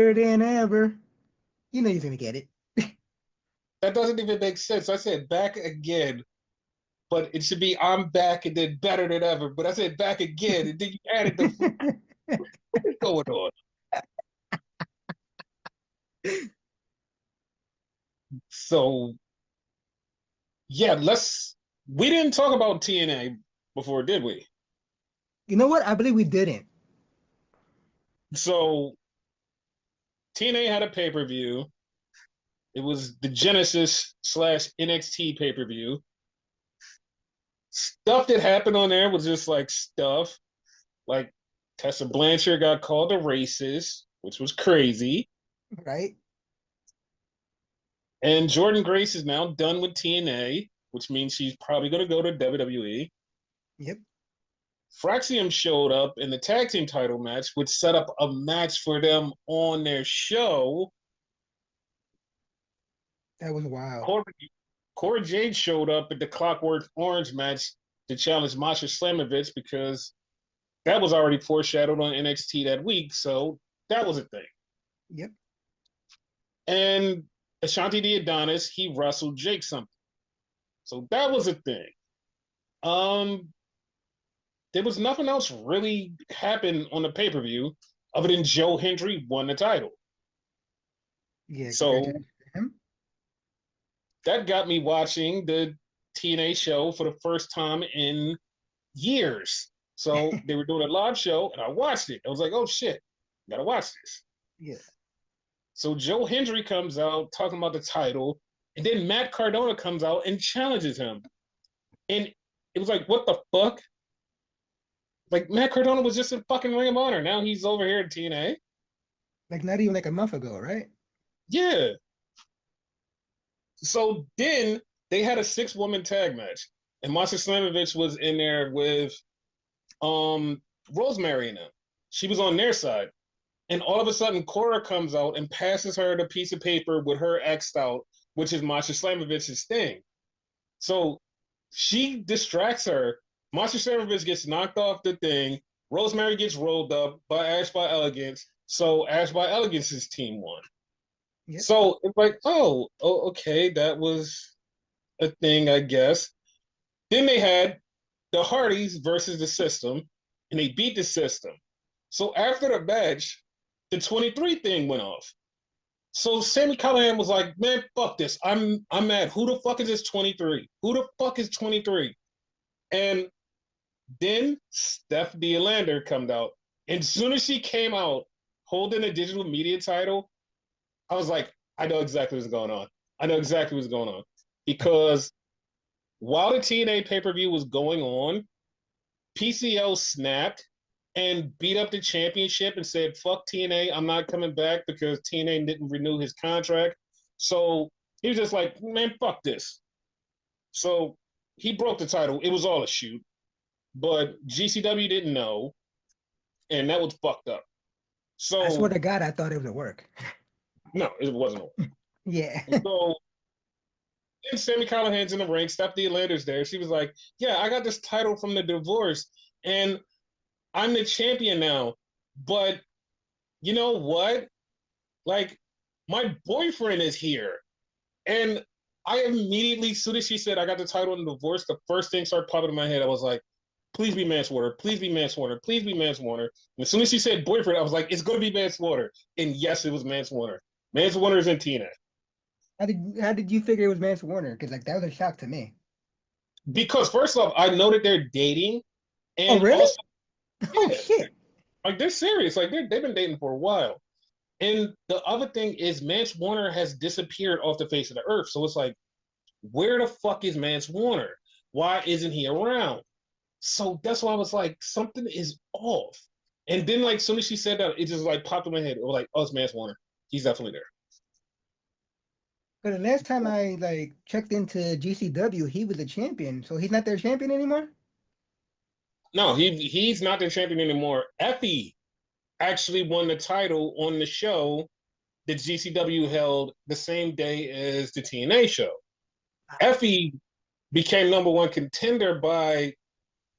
better than ever. You know you're gonna get it. That doesn't even make sense. I said back again, but it should be I'm back and then better than ever. But I said back again, and then you added the what is going on? So yeah, let's. We didn't talk about TNA before, did we? You know what? I believe we didn't. So TNA had a pay per view. It was the Genesis slash NXT pay per view. Stuff that happened on there was just like stuff. Like Tessa Blanchard got called a racist, which was crazy. Right? And Jordan Grace is now done with TNA, which means she's probably going to go to WWE. Yep. Fraxium showed up in the tag team title match, which set up a match for them on their show. That was wild. Cora Jade showed up at the Clockwork Orange match to challenge Masha Slamovich because that was already foreshadowed on NXT that week. So that was a thing. Yep. And Ashanti the Adonis, he wrestled Jake something. So that was a thing. There was nothing else really happened on the pay-per-view other than Joe Hendry won the title. Yeah, So congratulations to him. that got me watching the TNA show for the first time in years. So they were doing a live show and I watched it. I was like, oh shit, gotta watch this. Yeah. So Joe Hendry comes out talking about the title, and then Matt Cardona comes out and challenges him. And it was like, what the fuck? Like Matt Cardona was just in fucking Ring of Honor. Now he's over here at TNA. Like not even like a month ago, right? Yeah. So then they had a 6-woman tag match, and Masha Slamovich was in there with Rosemary and them. She was on their side. And all of a sudden, Cora comes out and passes her the piece of paper with her X'd out, which is Masha Slamovich's thing. So she distracts her. Masha Slamovich gets knocked off the thing. Rosemary gets rolled up by Ash by Elegance. So Ash by Elegance's team won. Yep. So it's like, oh, okay, that was a thing, I guess. Then they had the Hardys versus the System, and they beat the System. So after the match, the 23 thing went off. So Sammy Callahan was like, man, fuck this. I'm mad. Who the fuck is this 23? Who the fuck is 23? And then Steph Lander comes out. And as soon as she came out holding a digital media title, I was like, I know exactly what's going on. I know exactly what's going on. Because while the TNA pay-per-view was going on, PCO snapped and beat up the championship and said, fuck TNA, I'm not coming back because TNA didn't renew his contract. So he was just like, man, fuck this. So he broke the title. It was all a shoot. But GCW didn't know, and that was fucked up. So I swear to God, I thought it was at work. no, it wasn't. Yeah. So then Sammy Callahan's in the ring, Stephanie Lander's there. She was like, yeah, I got this title from the divorce, and I'm the champion now. But you know what? Like, my boyfriend is here. And I immediately, as soon as she said I got the title in the divorce, the first thing started popping in my head. I was like, please be Mance Warner. Please be Mance Warner. Please be Mance Warner. And as soon as she said boyfriend, I was like, it's going to be Mance Warner. And yes, it was Mance Warner. Mance Warner is in TNA. How did you figure it was Mance Warner? Because like that was a shock to me. Because first off, I know that they're dating. Oh, And really? also, Oh yeah, shit. like they're serious. Like they've been dating for a while. And the other thing is Mance Warner has disappeared off the face of the earth. So it's like, where the fuck is Mance Warner? Why isn't he around? So that's why I was like, something is off. And then like as soon as she said that, it just like popped in my head. It was like, oh, it's Mance Warner. He's definitely there. But the last time I like checked into GCW, he was a champion. So he's not their champion anymore? No, he's not the champion anymore. Effie actually won the title on the show that GCW held the same day as the TNA show. Effie became number one contender by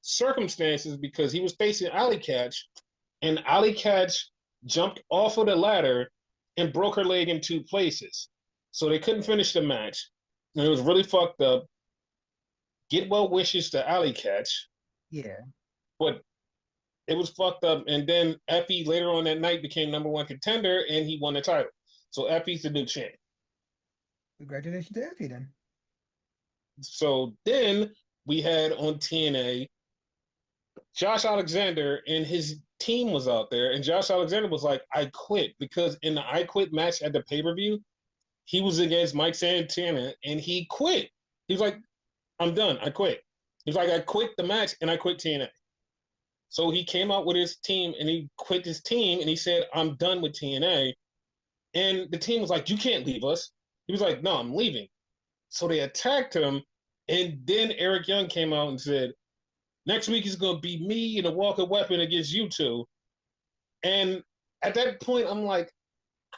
circumstances because he was facing Alley Catch, and Alley Catch jumped off of the ladder and broke her leg in two places. So they couldn't finish the match. And it was really fucked up. Get well wishes to Alley Catch, Yeah. but it was fucked up. And then Effie later on that night became number one contender and he won the title. So Effie's the new champ. Congratulations to Effie then. So then we had on TNA Josh Alexander and his team was out there, and Josh Alexander was like, I quit because in the I quit match at the pay per view, he was against Mike Santana and he quit. He's like, I'm done. I quit. He's like, I quit the match and I quit TNA. So he came out with his team and he quit his team and he said, I'm done with TNA. And the team was like, you can't leave us. He was like, no, I'm leaving. So they attacked him. And then Eric Young came out and said, next week is going to be me and a walking weapon against you two. And at that point, I'm like,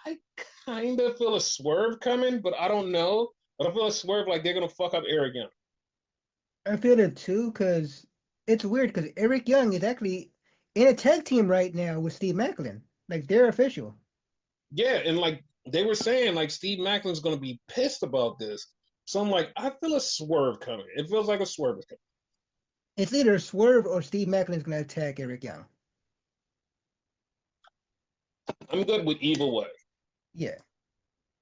I kind of feel a swerve coming, but I don't know. But I feel a swerve like they're going to fuck up Eric Young. I feel it too, because it's weird because Eric Young is actually in a tag team right now with Steve Macklin. Like they're official. Yeah, and like they were saying, like Steve Macklin's going to be pissed about this. So I'm like, I feel a swerve coming. It feels like a swerve is coming. It's either Swerve or Steve Macklin's gonna attack Eric Young. I'm good with either way. Yeah.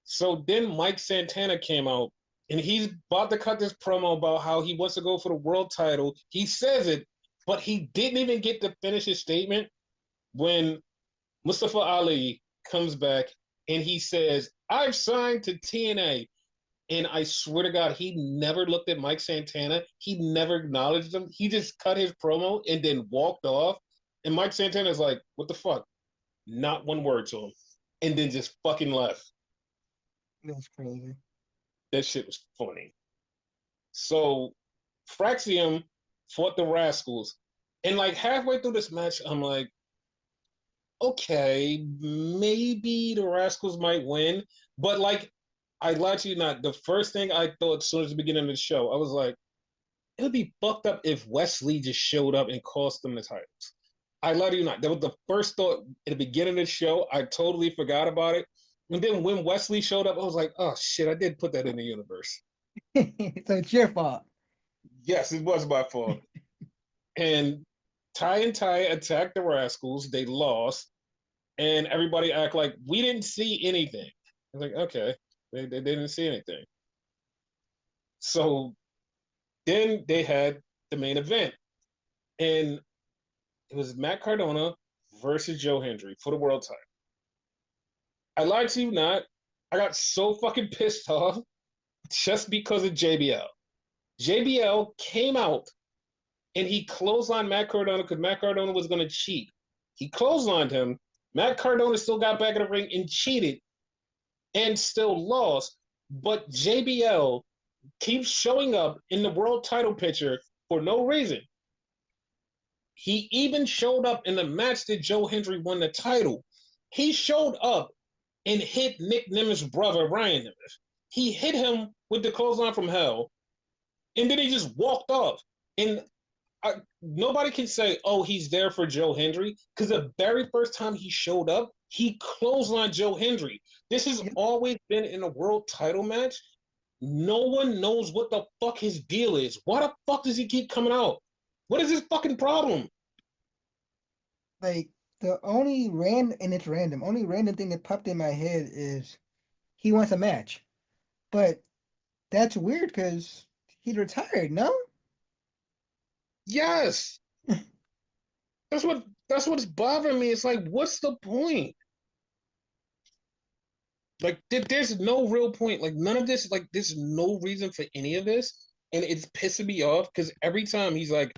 So then Mike Santana came out and he's about to cut this promo about how he wants to go for the world title. He says it, but he didn't even get to finish his statement when Mustafa Ali comes back and he says, I've signed to TNA. And I swear to God, he never looked at Mike Santana. He never acknowledged him. He just cut his promo and then walked off. And Mike Santana's like, what the fuck? Not one word to him. And then just fucking left. That's crazy. That shit was funny. So Fraxium fought the Rascals. And like halfway through this match, I'm like, okay, maybe the Rascals might win. But like, I lied to you not. The first thing I thought as soon as the beginning of the show, I was like, it would be fucked up if Wesley just showed up and cost them the titles. I lied to you not. That was the first thought at the beginning of the show. I totally forgot about it. And then when Wesley showed up, I was like, oh shit, I did put that in the universe. So it's your fault. Yes, it was my fault. And Ty and Ty attacked the Rascals. They lost. And everybody act like we didn't see anything. I was like, okay, they didn't see anything. So then they had the main event. And it was Matt Cardona versus Joe Hendry for the world title. I lied to you not. I got so fucking pissed off just because of JBL. JBL came out and he clotheslined Matt Cardona because Matt Cardona was going to cheat. He clotheslined him. Matt Cardona still got back in the ring and cheated and still lost. But JBL keeps showing up in the world title picture for no reason. He even showed up in the match that Joe Hendry won the title. He showed up and hit Nick Nemeth's brother, Ryan Nemeth. He hit him with the clothesline from hell, and then he just walked off. And nobody can say, oh, he's there for Joe Hendry, because the very first time he showed up, he clotheslined Joe Hendry. This has always been in a world title match. No one knows what the fuck his deal is. Why the fuck does he keep coming out? What is his fucking problem? Like the only it's random. Only random thing that popped in my head is he wants a match, but that's weird because he's retired. No, Yes. That's what's bothering me. It's like, what's the point? Like, there's no real point. Like, none of this. Like, there's no reason for any of this, and it's pissing me off because every time he's like,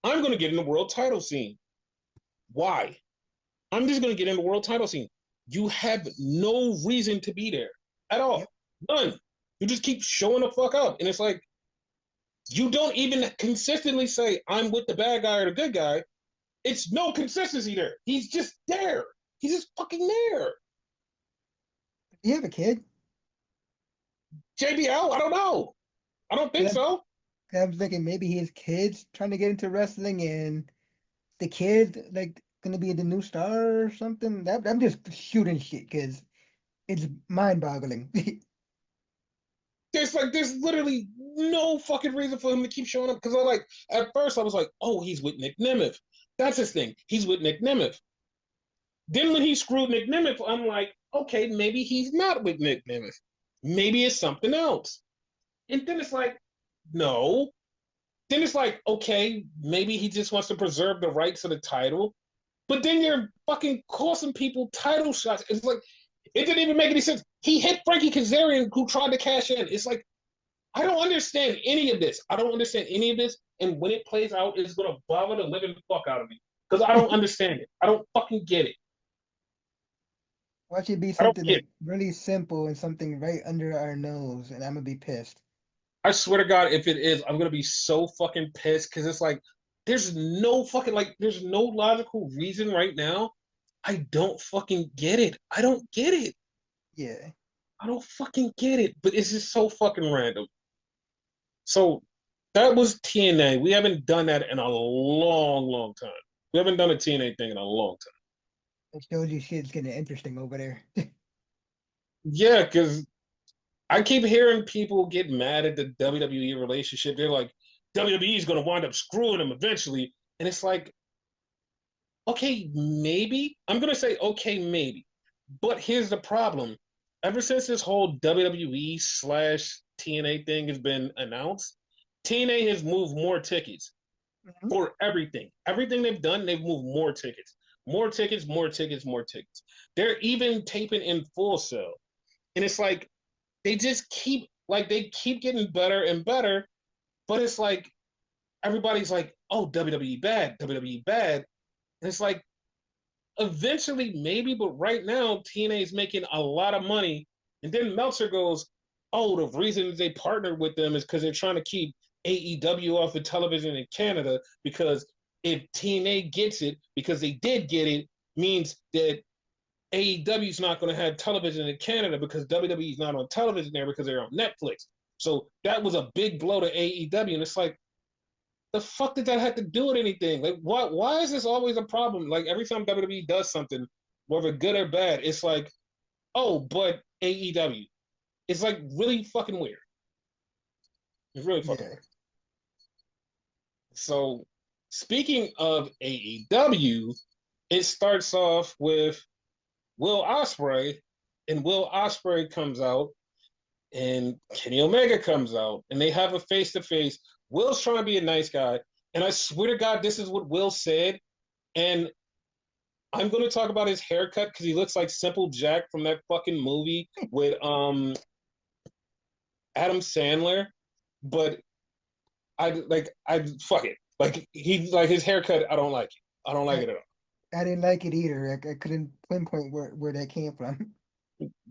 "I'm gonna get in the world title scene." Why? I'm just gonna get in the world title scene. You have no reason to be there at all. yep. None. You just keep showing the fuck up, and it's like you don't even consistently say, "I'm with the bad guy or the good guy." It's no consistency there. He's just there. He's just fucking there. Do you have a kid? JBL, I don't know. I don't think 'Cause so. I'm thinking maybe his kid's trying to get into wrestling, and the kid like gonna be the new star or something. I'm just shooting shit because It's mind-boggling. There's literally no fucking reason for him to keep showing up because I like at first I was like, oh, he's with Nick Nemeth. That's his thing. He's with Nick Nemeth. Then when he screwed Nick Nemeth, I'm like, okay, maybe he's not with Nick Nemeth. Maybe it's something else. And then it's like, no. Then it's like, okay, maybe he just wants to preserve the rights of the title. But then you're fucking costing people title shots. It's like it didn't even make any sense. He hit Frankie Kazarian, who tried to cash in. It's like I don't understand any of this. I don't understand any of this. And when it plays out, it's gonna bother the living fuck out of me because I don't understand it. I don't fucking get it. Watch it be I don't something get like it. really simple and something right under our nose, and I'm gonna be pissed. I swear to God, if it is, I'm gonna be so fucking pissed because it's like there's no fucking like there's no logical reason right now. I don't fucking get it. I don't get it. Yeah, I don't fucking get it. But it's just so fucking random. So that was TNA. We haven't done that in a long, long time. We haven't done a TNA thing in a long time. it shows you shit's getting interesting over there. Yeah, because I keep hearing people get mad at the WWE relationship. They're like, WWE is going to wind up screwing them eventually. And it's like, okay, maybe. I'm going to say, okay, maybe. But here's the problem. Ever since this whole WWE slash TNA thing has been announced, TNA has moved more tickets Mhm. for everything. Everything they've done, they've moved more tickets. More tickets, more tickets, more tickets. They're even taping in Full Sail. And it's like they just keep like they keep getting better and better, but it's like everybody's like, oh, WWE bad, WWE bad. And it's like eventually maybe, but right now TNA is making a lot of money. And then Meltzer goes, oh, the reason they partnered with them is because they're trying to keep AEW off of television in Canada because if TNA gets it, because they did get it, means that AEW is not going to have television in Canada because WWE is not on television there because they're on Netflix. So that was a big blow to AEW, and it's like, the fuck did that have to do with anything? Like, what? Why is this always a problem? Like every time WWE does something, whether good or bad, it's like, oh, but AEW. It's like really fucking weird. It's really fucking Yeah, weird. So, speaking of AEW, it starts off with Will Ospreay, and Will Ospreay comes out, and Kenny Omega comes out, and they have a face to face. Will's trying to be a nice guy, and I swear to God, this is what Will said. And I'm going to talk about his haircut because he looks like Simple Jack from that fucking movie with Adam Sandler. But I fuck it. Like he like his haircut. I don't like it. I don't like I it at all. I didn't like it either. I couldn't pinpoint where that came from.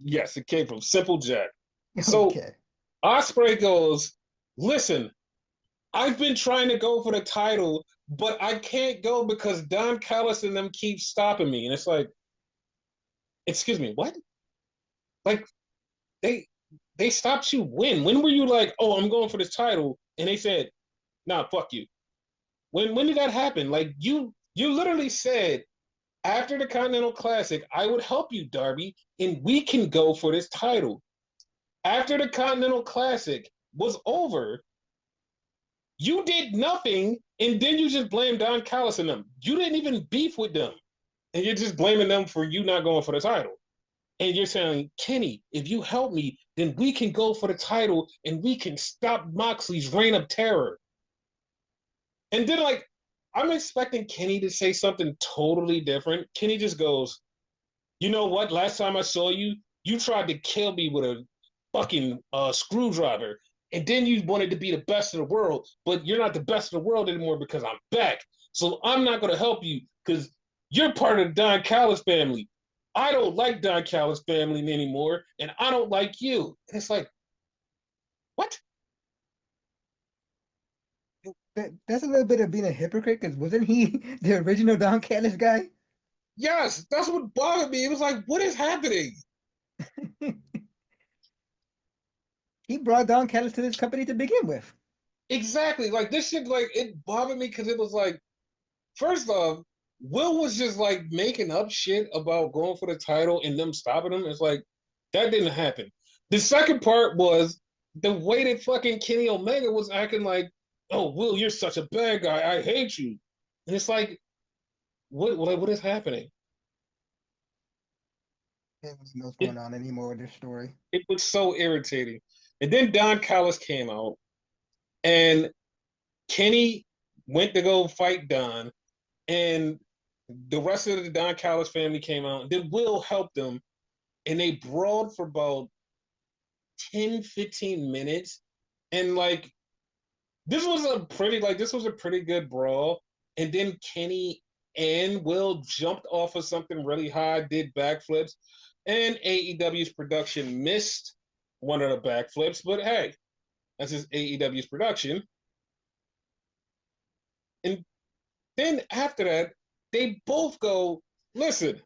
Yes, it came from Simple Jack. So Okay, Osprey goes, listen, I've been trying to go for the title, but I can't go because Don Callis and them keep stopping me. And it's like, excuse me, what? Like they they stopped you when? When were you like, oh, I'm going for this title? And they said, nah, fuck you. When did that happen? Like you literally said after the Continental Classic, I would help you, Darby, and we can go for this title. After the Continental Classic was over, you did nothing, and then you just blamed Don Callis and them. You didn't even beef with them, and you're just blaming them for you not going for the title. And you're saying, Kenny, if you help me, then we can go for the title and we can stop Moxley's reign of terror. And then, like, I'm expecting Kenny to say something totally different. Kenny just goes, you know what? Last time I saw you, you tried to kill me with a fucking screwdriver. And then you wanted to be the best of the world, but you're not the best of the world anymore because I'm back. So I'm not going to help you because you're part of the Don Callis family. I don't like Don Callis family anymore, and I don't like you. And it's like, what? that's a little bit of being a hypocrite. Because wasn't he the original Don Callis guy? Yes, that's what bothered me. It was like, what is happening? He brought Don Callis to this company to begin with. Exactly. Like this shit, like it bothered me because it was like, first off, Will was just like making up shit about going for the title and them stopping him. It's like, That didn't happen. The second part was the way that fucking Kenny Omega was acting like, "Oh, Will, you're such a bad guy. I hate you." And it's like, what is happening? I don't know what's It going on anymore with this story. it was so irritating. And then Don Callis came out, and Kenny went to go fight Don, and the rest of the Don Callis family came out. And then Will helped them, and they brawled for about 10, 15 minutes. And like this was a pretty good brawl. And then Kenny and Will jumped off of something really high, did backflips, and AEW's production missed one of the backflips. But hey, that's just AEW's production. And then after that, they both go, listen,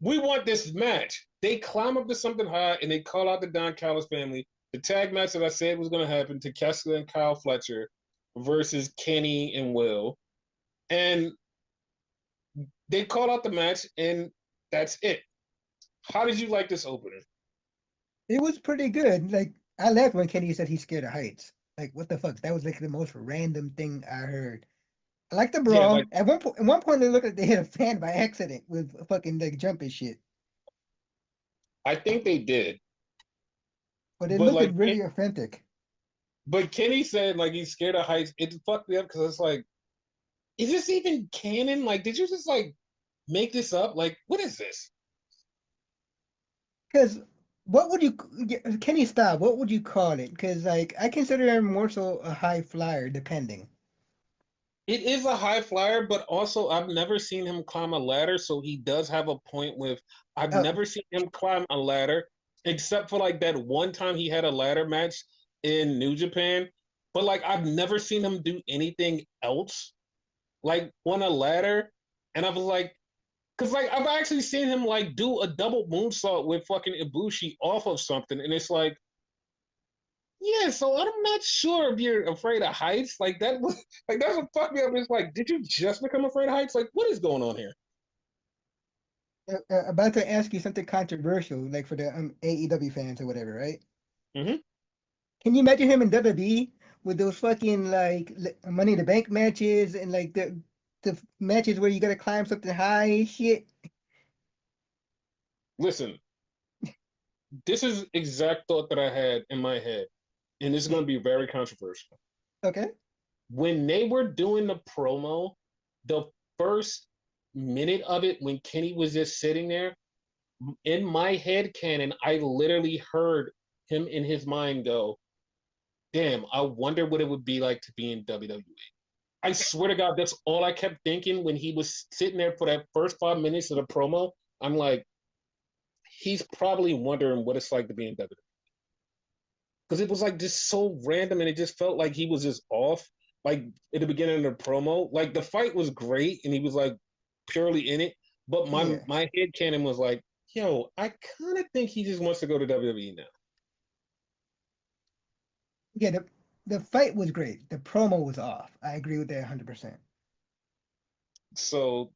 we want this match. They climb up to something high and they call out the Don Callis family. The tag match that I said was going to happen to Kessler and Kyle Fletcher versus Kenny and Will. And they called out the match, and that's it. How did you like this opener? It was pretty good. Like I laughed when Kenny said he's scared of heights. Like what the fuck? That was like the most random thing I heard. I like the Yeah, like brawl. At one point, they looked like they hit a fan by accident with fucking like jumping shit. I think they did, But it but looked like, really authentic. but Kenny said like he's scared of heights. It fucked me up because it's like, is this even canon? Like, did you just like make this up? Like, what is this? Because what would you Kenny style? What would you call it? Because like I consider him more so a high flyer, depending. It is a high flyer, but also I've never seen him climb a ladder. So he does have a point with I've Oh, never seen him climb a ladder, except for like that one time he had a ladder match in New Japan. But like I've never seen him do anything else like on a ladder. And I was like, because like I've actually seen him like do a double moonsault with fucking Ibushi off of something, and it's like, yeah, so I'm not sure if you're afraid of heights. Like that was like that's what fucked me up. It's like, did you just become afraid of heights? Like, what is going on here? about to ask you something controversial, like for the AEW fans or whatever, right? Hmm. Can you imagine him in WWE with those fucking like Money in the Bank matches and like the matches where you gotta climb something high and shit? Listen, this is exact thought that I had in my head, and this is going to be very controversial. Okay. When they were doing the promo, the first minute of it, when Kenny was just sitting there, in my head canon, I literally heard him in his mind go, damn, I wonder what it would be like to be in WWE. I swear to God, that's all I kept thinking when he was sitting there for that first 5 minutes of the promo. I'm like, he's probably wondering what it's like to be in WWE. Because it was like just so random and it just felt like he was just off. Like at the beginning of the promo, like the fight was great and he was like purely in it. But Yeah. my head canon was like, yo, I kind of think he just wants to go to WWE now. Yeah, the fight was great. The promo was off. I agree with that 100%. So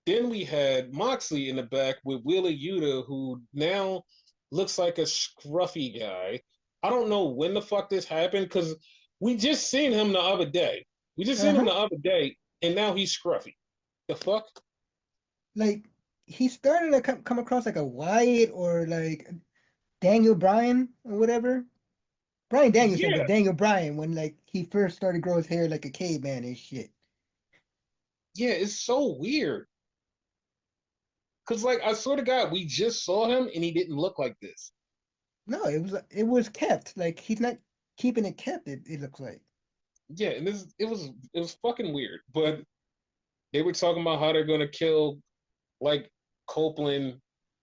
then we had Moxley in the back with Wheeler Yuta, who now looks like a scruffy guy. I don't know when the fuck this happened because we just seen him the other day. We just seen him Uh-huh. the other day, and now he's scruffy. The fuck? Like he started to come across like a Wyatt or like Daniel Bryan or whatever. Brian Danielson, but Yeah, Daniel Bryan when like he first started growing his hair like a caveman and shit. yeah, it's so weird. Cause like I swear to God, we just saw him and he didn't look like this. No, it was kept. Like he's not keeping it kept, it looks like. Yeah, and this it was fucking weird. But they were talking about how they're gonna kill like Copeland,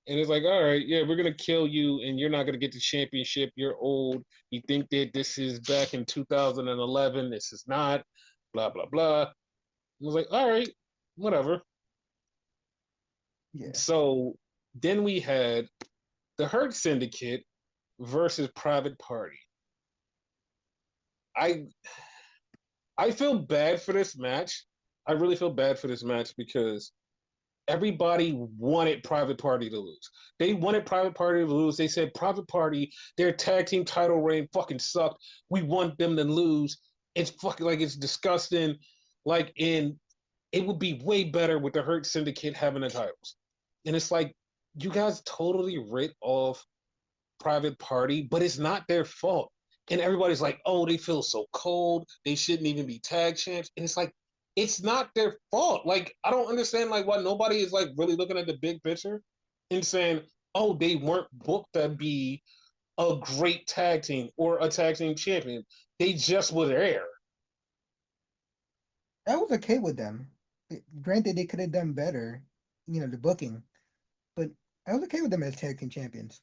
and it's like, all right, yeah, we're gonna kill you, and you're not gonna get the championship. You're old. You think that this is back in 2011. This is not. Blah blah blah. I was like, all right, whatever. Yeah. So then we had the Hurt Syndicate versus Private Party. I I feel bad for this match. I really feel bad for this match because everybody wanted Private Party to lose. They wanted Private Party to lose. They said Private Party, their tag team title reign fucking sucked. We want them to lose. It's fucking like it's disgusting. Like in it would be way better with the Hurt Syndicate having the titles. And it's like you guys totally rid off Private Party, but it's not their fault. And everybody's like, oh, they feel so cold. They shouldn't even be tag champs. And it's like, it's not their fault. Like, I don't understand like why nobody is like really looking at the big picture and saying, oh, they weren't booked to be a great tag team or a tag team champion. They just were there. I was okay with them. Granted, they could have done better, the booking, but I was okay with them as tag team champions.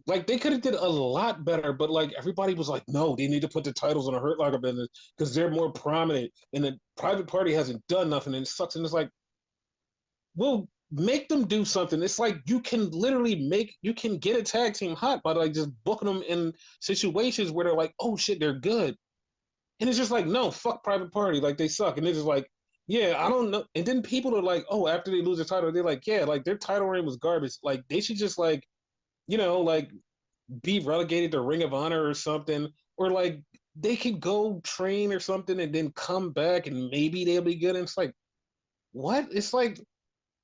Like they could have did a lot better, but like everybody was like, no, they need to put the titles on a Hurt Locker business because they're more prominent, and the Private Party hasn't done nothing, and it sucks. And it's like, well, make them do something. It's like you can get a tag team hot by like just booking them in situations where they're like, oh shit, they're good, and it's just like, no, fuck Private Party, like they suck, and it's just like, yeah, I don't know. And then people are like, oh, after they lose the title, they're like, yeah, like their title reign was garbage. Like they should just like like be relegated to Ring of Honor or something, or like they could go train or something and then come back and maybe they'll be good. And it's like, what? It's like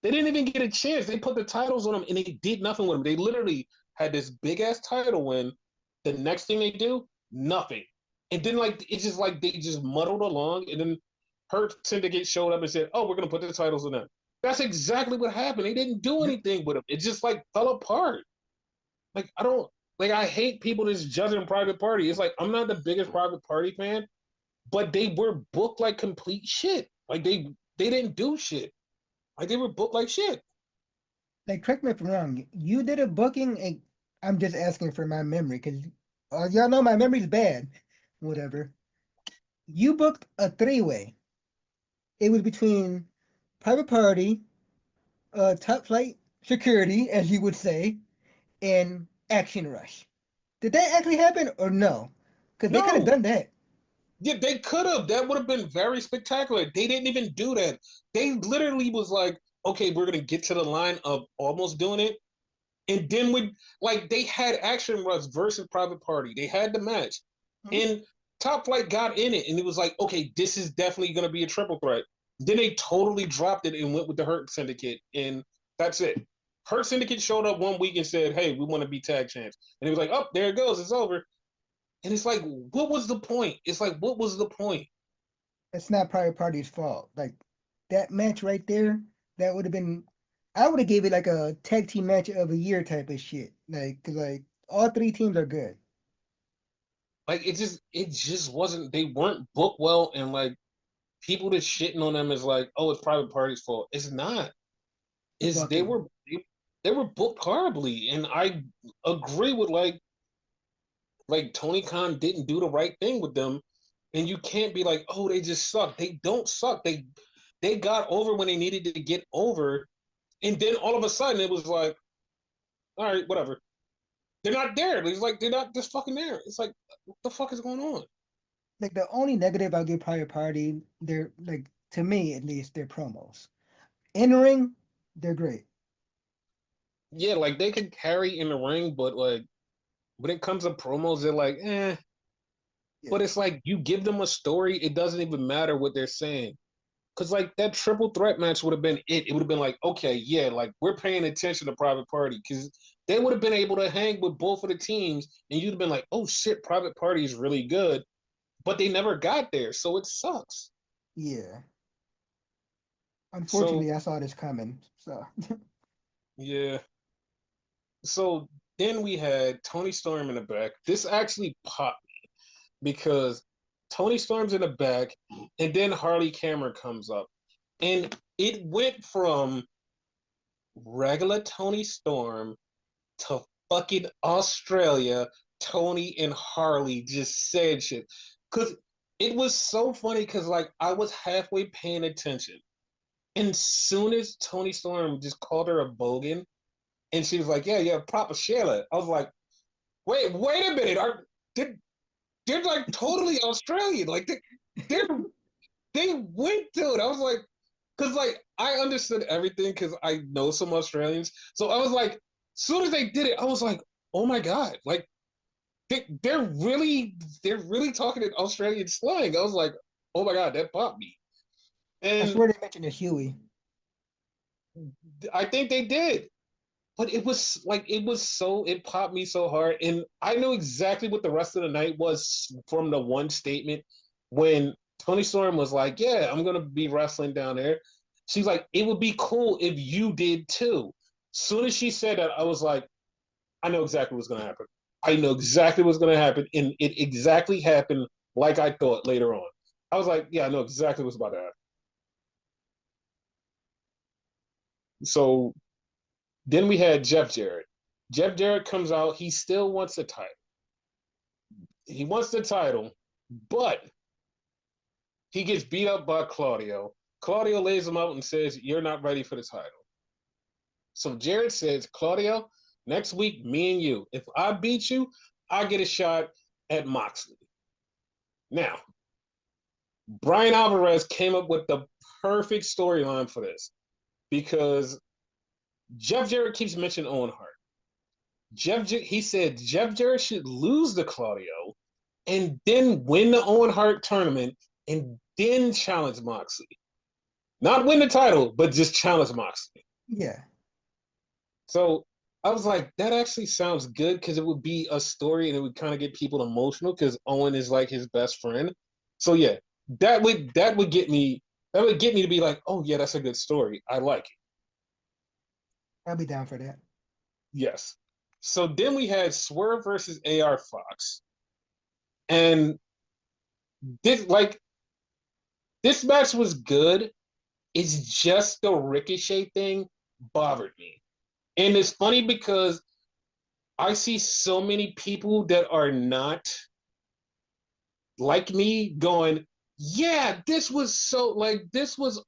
they didn't even get a chance. They put the titles on them and they did nothing with them. They literally had this big ass title win. The next thing they do, nothing. And then like it's just like they just muddled along, and then Hurt Syndicate showed up and said, "Oh, we're gonna put the titles on them." That's exactly what happened. They didn't do Yep. anything with them. It just like fell apart. Like I don't like I hate people just judging Private Party. It's like I'm not the biggest Private Party fan, but they were booked like complete shit. Like they didn't do shit. Like they were booked like shit. Like, correct me if I'm wrong. You did a booking, and I'm just asking for my memory because y'all know my memory's bad. Whatever. You booked a three-way. It was between Private Party, Top Flight Security, as you would say, and Action Rush. Did that actually happen or no? Because they could have No, done that. yeah, they could have. That would have been very spectacular. They didn't even do that. They literally was like, okay, we're gonna get to the line of almost doing it, and then we like they had Action Rush versus Private Party. They had the match, Mhm. and Top Flight got in it, and it was like, okay, this is definitely gonna be a triple threat. Then they totally dropped it and went with the Hurt Syndicate, and that's it. Hurt Syndicate showed up one week and said, "Hey, we want to be tag champs," and he was like, "Oh, there it goes, it's over." And it's like, what was the point? It's like, what was the point? It's not Private Party's fault. Like, that match right there, that would have been. I would have gave it like a tag team match of a year type of shit. Like, 'cause like all three teams are good. Like, it just wasn't. They weren't booked well, and like people that shitting on them is like, oh, it's Private Party's fault. It's not. Is Bucking. they were booked horribly, and I agree with like Tony Khan didn't do the right thing with them, and you can't be like, oh, they just suck. They don't suck. They got over when they needed to get over, and then all of a sudden it was like, all right, whatever. They're not there. It's like they're not just fucking there. It's like, what the fuck is going on? Like, the only negative I'll give Private Party, they're like, to me at least, they're promos. In ring, they're great. Yeah, like they can carry in the ring, but like when it comes to promos, they're like, eh. Yeah. But it's like you give them a story, it doesn't even matter what they're saying. Cause like that triple threat match would have been it. It would have been like, okay, yeah, like we're paying attention to Private Party because they would have been able to hang with both of the teams, and you'd have been like, oh shit, Private Party is really good, but they never got there, so it sucks. Yeah. So Unfortunately, I saw this coming. So, yeah, so then we had Tony Storm in the back. This actually popped because Tony Storm's in the back, and then Harley Cameron comes up, and it went from regular Tony Storm to fucking Australia. Tony and Harley just said shit because it was so funny because like I was halfway paying attention, and soon as Tony Storm just called her a bogan, and she was like, "Yeah, yeah, proper Sheila," I was like, wait a minute, did they're like totally Australian. Like they're, they went to it. I was like, because like I understood everything because I know some Australians. So I was like, as soon as they did it, I was like, oh my god, like they're really talking in Australian slang. I was like, oh my god, that popped me. I And swear they mentioned the Huey. I think they did. But it was like it popped me so hard. And I knew exactly what the rest of the night was from the one statement when Tony Storm was like, yeah, I'm gonna be wrestling down there. She's like, it would be cool if you did too. Soon as she said that, I was like, I know exactly what's gonna happen. I know exactly what's gonna happen, and it exactly happened like I thought later on. I was like, yeah, I know exactly what's about to happen. So then we had Jeff Jarrett. Jeff Jarrett comes out. He still wants the title. He wants the title, but he gets beat up by Claudio. Claudio lays him out and says, "You're not ready for the title." So Jarrett says, "Claudio, next week, me and you. If I beat you, I get a shot at Moxley." Now, Brian Alvarez came up with the perfect storyline for this because Jeff Jarrett keeps mentioning Owen Hart. He said Jeff Jarrett should lose to Claudio and then win the Owen Hart tournament and then challenge Moxley. Not win the title, but just challenge Moxley. Yeah, So I was like, that actually sounds good because it would be a story and it would kind of get people emotional because Owen is like his best friend. So yeah, that would get me to be like, oh yeah, that's a good story. I like it. I'll be down for that. Yes. So then we had Swerve versus AR Fox. And this like this match was good. It's just the Ricochet thing bothered me. And it's funny because I see so many people that are not like me going, yeah, this was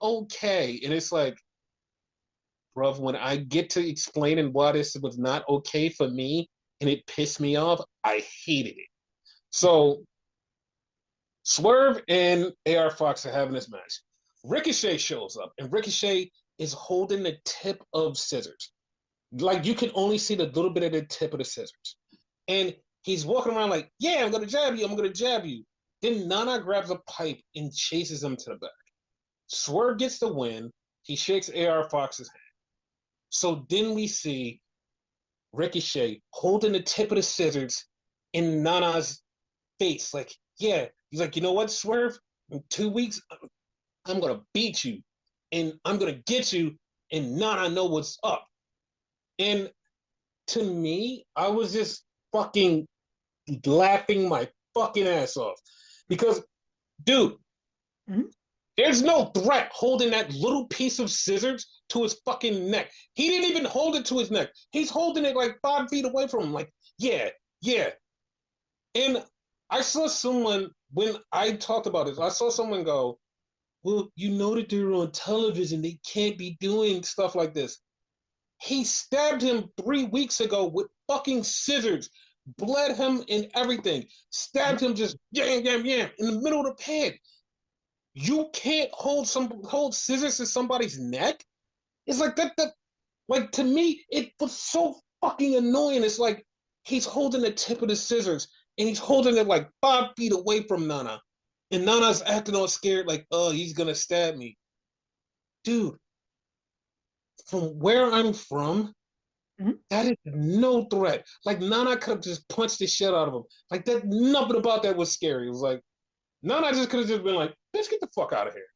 okay. And it's like, bruv, when I get to explaining why this was not okay for me and it pissed me off, I hated it. So Swerve and AR Fox are having this match. Ricochet shows up, and Ricochet is holding the tip of scissors. Like you can only see the little bit of the tip of the scissors. And he's walking around like, yeah, I'm gonna jab you, I'm gonna jab you. Then Nana grabs a pipe and chases him to the back. Swerve gets the win. He shakes AR Fox's hand. So then we see Ricochet holding the tip of the scissors in Nana's face. Like, yeah. He's like, you know what, Swerve? In 2 weeks, I'm gonna beat you. And I'm gonna get you, and Nana know what's up. And to me, I was just fucking laughing my fucking ass off. Because, dude, Mhm. there's no threat holding that little piece of scissors to his fucking neck. He didn't even hold it to his neck. He's holding it like 5 feet away from him. Like, yeah, yeah. And I saw someone, when I talked about this, I saw someone go, well, you know that they're on television. They can't be doing stuff like this. He stabbed him 3 weeks ago with fucking scissors, bled him and everything, stabbed him just yam, yam, yam in the middle of the head. You can't hold scissors to somebody's neck. It's like that. Like to me, it was so fucking annoying. It's like he's holding the tip of the scissors and he's holding it like 5 feet away from Nana, and Nana's acting all scared, like, oh, he's gonna stab me, dude. From where I'm from, Mhm. that is no threat. Like Nana could have just punched the shit out of him. Like that, nothing about that was scary. It was like Nana just could have just been like, let's get the fuck out of here.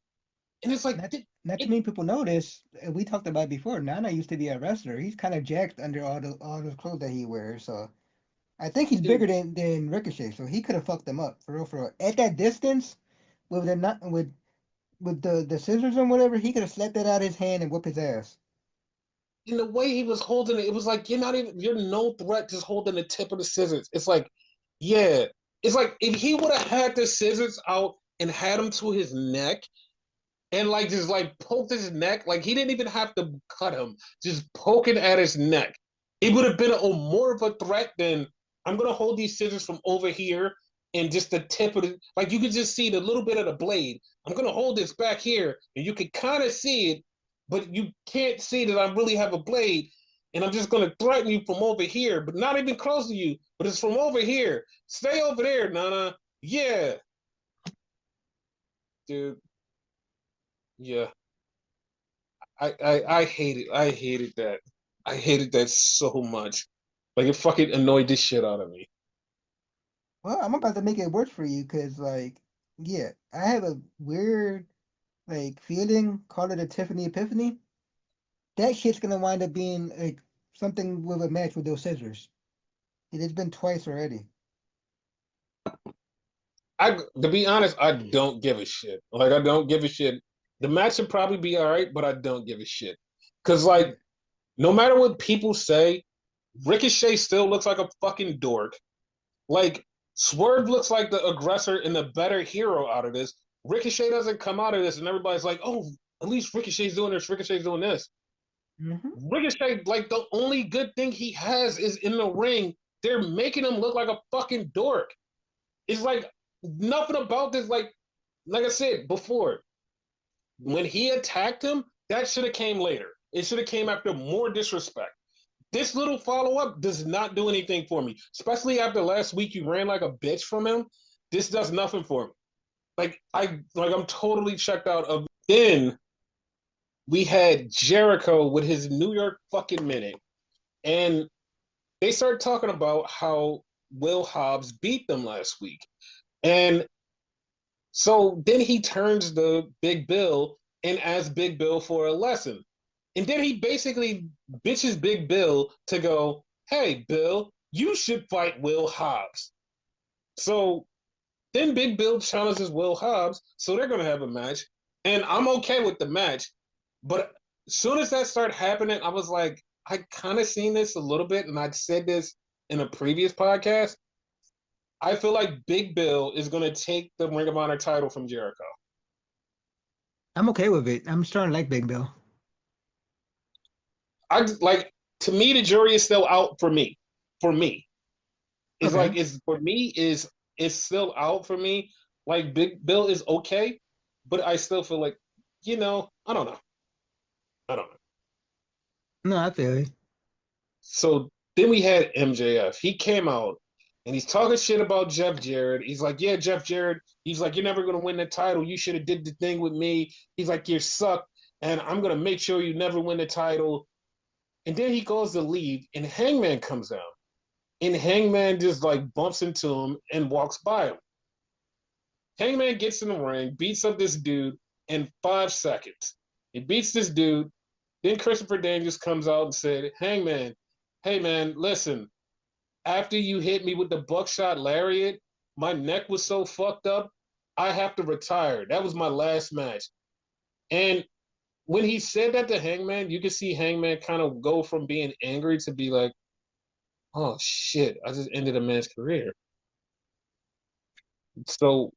And it's like, Not not too it, many people know this. We talked about it before. Nana used to be a wrestler. He's kind of jacked under all those clothes that he wears. So I think he's it, bigger than Ricochet. So he could have fucked them up for real. For real. At that distance, with the not with the scissors and whatever, he could have slapped that out of his hand and whoop his ass. in the way he was holding it, it was like you're no threat, just holding the tip of the scissors. It's like, yeah, it's like if he would have had the scissors out and had them to his neck and like just like poked his neck, like he didn't even have to cut him, just poking at his neck. It would have been more of a threat than I'm gonna hold these scissors from over here. and just the tip of the, like you could just see the little bit of the blade. I'm gonna hold this back here, and you can kind of see it, but you can't see that I really have a blade. And I'm just gonna threaten you from over here, but not even close to you, but it's from over here. Stay over there, Nana. Yeah, dude. Yeah, I hate it. I hated that. I hated that so much. Like it fucking annoyed the shit out of me. Well, I'm about to make it worse for you because, like, yeah, I have a weird, like, feeling, call it a Tiffany epiphany. That shit's gonna wind up being, like, something with a match with those scissors. It has been twice already. I to be honest, I don't give a shit. Like I don't give a shit. The match should probably be all right, but I don't give a shit. Cause Yeah. like no matter what people say, Ricochet still looks like a fucking dork. Like Swerve looks like the aggressor and the better hero out of this. Ricochet doesn't come out of this, and everybody's like, "Oh, at least Ricochet's doing this. Ricochet's doing this." Hmm. Ricochet, like the only good thing he has is in the ring. They're making him look like a fucking dork. It's like nothing about this. Like I said before, when he attacked him, that should have came later. It should have came after more disrespect. This little follow up does not do anything for me, especially after last week you ran like a bitch from him. This does nothing for me. I'm totally checked out of. Then we had Jericho with his New York fucking minute, and they started talking about how Will Hobbs beat them last week, and so then he turns to Big Bill and asks Big Bill for a lesson. And then he basically bitches Big Bill to go, hey, Bill, you should fight Will Hobbs. So then Big Bill challenges Will Hobbs. So they're going to have a match. And I'm okay with the match. But as soon as that started happening, I was like, I kind of seen this a little bit. And I'd said this in a previous podcast. I feel like Big Bill is going to take the Ring of Honor title from Jericho. I'm okay with it. I'm starting to like Big Bill. I like to me the jury is still out for me. For me, it's Okay. like it's for me is it's still out for me. Like Big Bill is okay, but I still feel like I don't know. I don't know. No, I feel it. So then we had MJF. He came out and he's talking shit about Jeff Jarrett. He's like, yeah, Jeff Jarrett. He's like, you're never gonna win the title. You should have did the thing with me. He's like, you suck, and I'm gonna make sure you never win the title. And then he goes to leave, and Hangman comes out. And Hangman just like bumps into him and walks by him. Hangman gets in the ring, beats up this dude in 5 seconds. He beats this dude. Then Christopher Daniels comes out and said, Hangman, hey man, listen, after you hit me with the buckshot lariat, my neck was so fucked up, I have to retire. That was my last match. And when he said that to Hangman, you could see Hangman kind of go from being angry to be like, oh shit, I just ended a man's career. So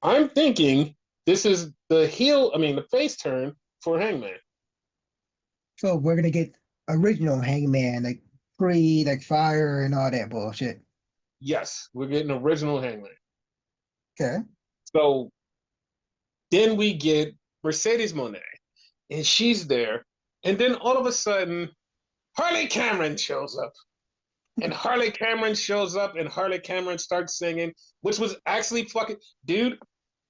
I'm thinking this is the face turn for Hangman. So we're gonna get original Hangman, like free, like fire and all that bullshit. Yes, we're getting original Hangman. Okay. So then we get Mercedes Monet, and she's there. And then all of a sudden, Harley Cameron shows up. And Harley Cameron shows up, and Harley Cameron starts singing, which was actually fucking. Dude,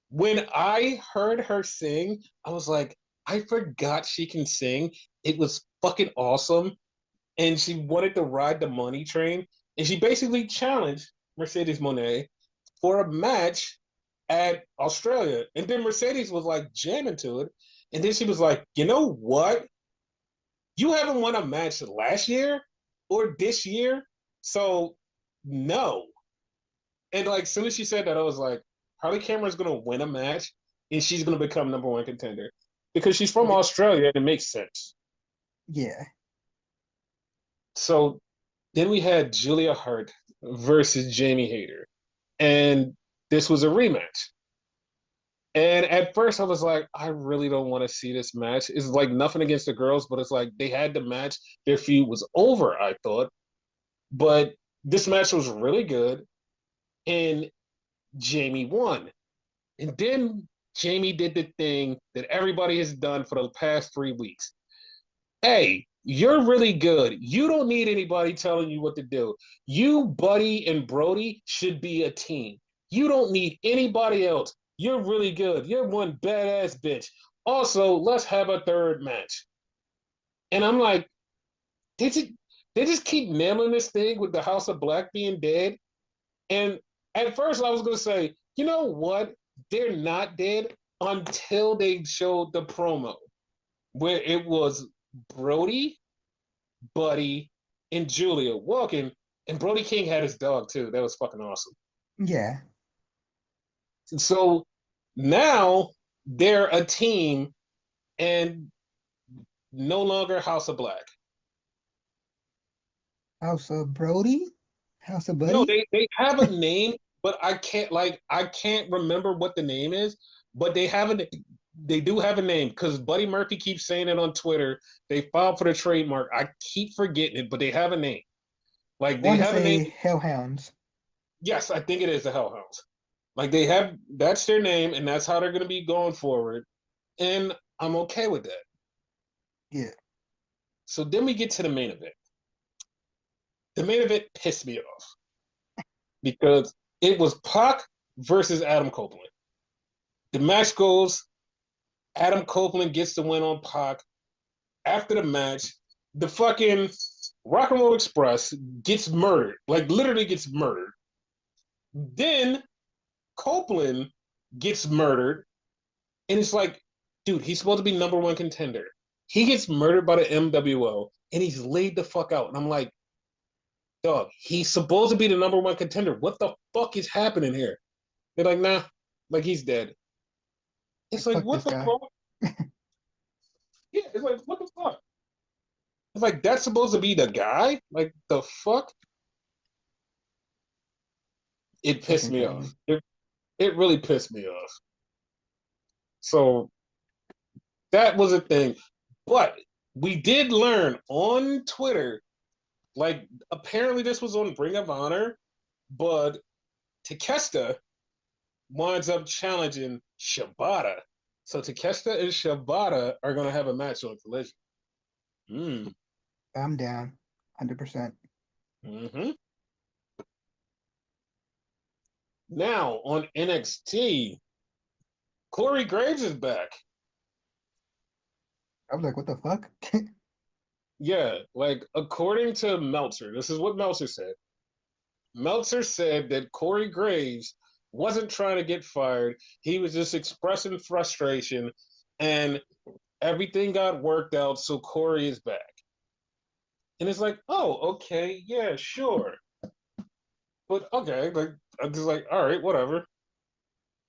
when I heard her sing, I was like, I forgot she can sing. It was fucking awesome. And she wanted to ride the money train. And she basically challenged Mercedes Monet for a match at Australia. And then Mercedes was like jamming to it. And then she was like, you know what? You haven't won a match last year or this year. So no. And like as soon as she said that, I was like, Harley Cameron's gonna win a match and she's gonna become number one contender. Because she's from Yeah. Australia and it makes sense. Yeah. So then we had Julia Hart versus Jamie Hayter. And this was a rematch. And at first I was like, I really don't want to see this match. It's like nothing against the girls, but it's like they had the match. Their feud was over, I thought. But this match was really good. and Jamie won. And then Jamie did the thing that everybody has done for the past 3 weeks. Hey, you're really good. You don't need anybody telling you what to do. You, Buddy, and Brody should be a team. You don't need anybody else. You're really good. You're one badass bitch. Also, let's have a third match. And I'm like, did you, they just keep nailing this thing with the House of Black being dead? And at first, I was going to say, you know what? They're not dead until they showed the promo where it was Brody, Buddy, and Julia walking, and Brody King had his dog too. That was fucking awesome. Yeah. And so now they're a team and no longer House of Black. House of Brody? House of No, Buddy? they have a name, but I can't remember what the name is. But they do have a name because Buddy Murphy keeps saying it on Twitter. They filed for the trademark. I keep forgetting it, but they have a name. Like I they want to have a name. say Hellhounds. Yes, I think it is the Hellhounds. Like they have that's their name, and that's how they're going to be going forward, and I'm okay with that. Yeah. So then we get to the main event. The main event pissed me off because it was Pac versus Adam Copeland. The match goes. Adam Copeland gets the win on Pac. After the match, the fucking Rock and Roll Express gets murdered, like literally gets murdered. Then Copeland gets murdered, and it's like, dude, he's supposed to be number one contender. He gets murdered by the MWO, and he's laid the fuck out. And I'm like, dog, he's supposed to be the number one contender. What the fuck is happening here? They're like, nah, like he's dead. It's Like, like, fuck what this the guy. fuck? Yeah, it's like, what the fuck? It's like, that's supposed to be the guy? Like, the fuck? It pissed Fucking me crazy. off. It really pissed me off. So that was a thing. But we did learn on Twitter, like, apparently this was on Ring of Honor, but Takeshita winds up challenging Shibata. So Takeshita and Shibata are going to have a match on Collision. Mm. I'm down. 100%. Mm-hmm. Now on NXT, Corey Graves is back. I was like, what the fuck? Yeah, like according to Meltzer, this is what Meltzer said. Meltzer said that Corey Graves wasn't trying to get fired. He was just expressing frustration, and everything got worked out, so Corey is back. And it's like, oh, okay, yeah, sure. But okay, like I'm just like, all right, whatever.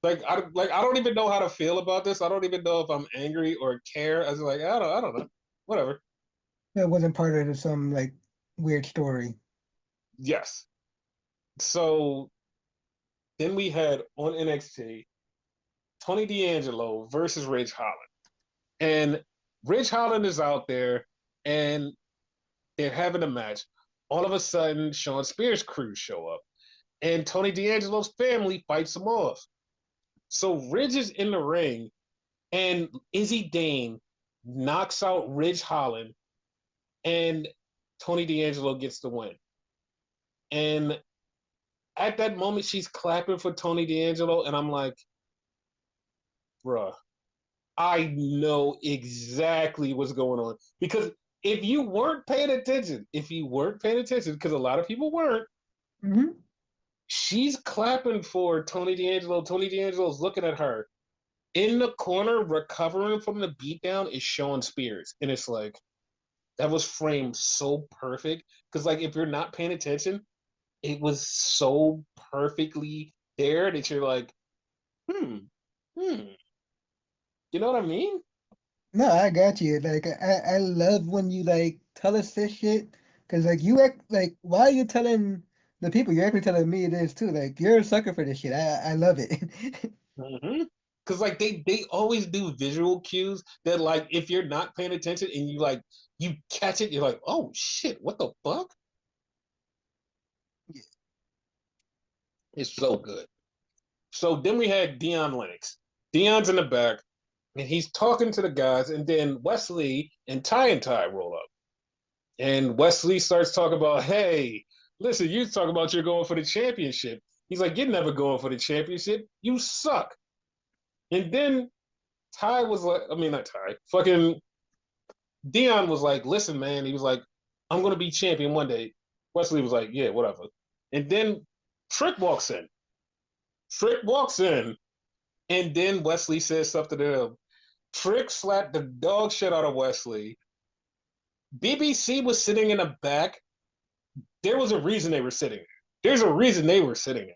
I don't even know how to feel about this. I don't even know if I'm angry or care. I was like, I don't know. Whatever. That wasn't part of some like weird story. Yes. So then we had on NXT Tony D'Angelo versus Ridge Holland. And Ridge Holland is out there and they're having a match. All of a sudden, Sean Spears' crew show up. And Tony D'Angelo's family fights them off. So Ridge is in the ring, and Izzy Dane knocks out Ridge Holland, and Tony D'Angelo gets the win. And at that moment, she's clapping for Tony D'Angelo, and I'm like, bruh, I know exactly what's going on. Because if you weren't paying attention, because a lot of people weren't, Hmm. she's clapping for Tony D'Angelo. Tony D'Angelo's looking at her. In the corner, recovering from the beatdown, is Sean Spears. And it's like, that was framed so perfect. Because, like, if you're not paying attention, it was so perfectly there that you're like, hmm, hmm. You know what I mean? No, I got you. Like I love when you like tell us this shit because like you act like why are you telling the people? You're actually telling me this too. Like you're a sucker for this shit. I love it. Mm-hmm. Because like they always do visual cues that like if you're not paying attention and you catch it, you're like, oh shit, what the fuck? It's so good. So then we had Dion Lennox. Dion's in the back, and he's talking to the guys, and then Wesley and Ty roll up. And Wesley starts talking about, hey, listen, you talk about you're going for the championship. He's like, you're never going for the championship. You suck. And then Ty was like, I mean, not Ty, fucking Dion was like, listen, man. He was like, I'm going to be champion one day. Wesley was like, yeah, whatever. And then Trick walks in. Trick walks in, and then Wesley says something to him. Trick slapped the dog shit out of Wesley. BBC was sitting in the back. There was a reason they were sitting there. There's a reason they were sitting there.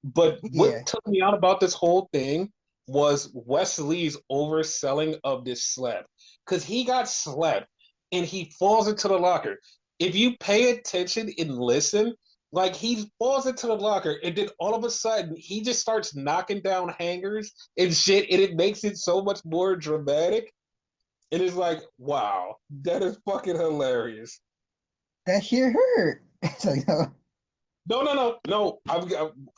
But what Yeah. took me out about this whole thing was Wesley's overselling of this slap. Because he got slapped and he falls into the locker. If you pay attention and listen, like he falls into the locker and then all of a sudden he just starts knocking down hangers and shit, and it makes it so much more dramatic. And it's like, wow, that is fucking hilarious. That shit hurt. It's like, no. No, no, no, no.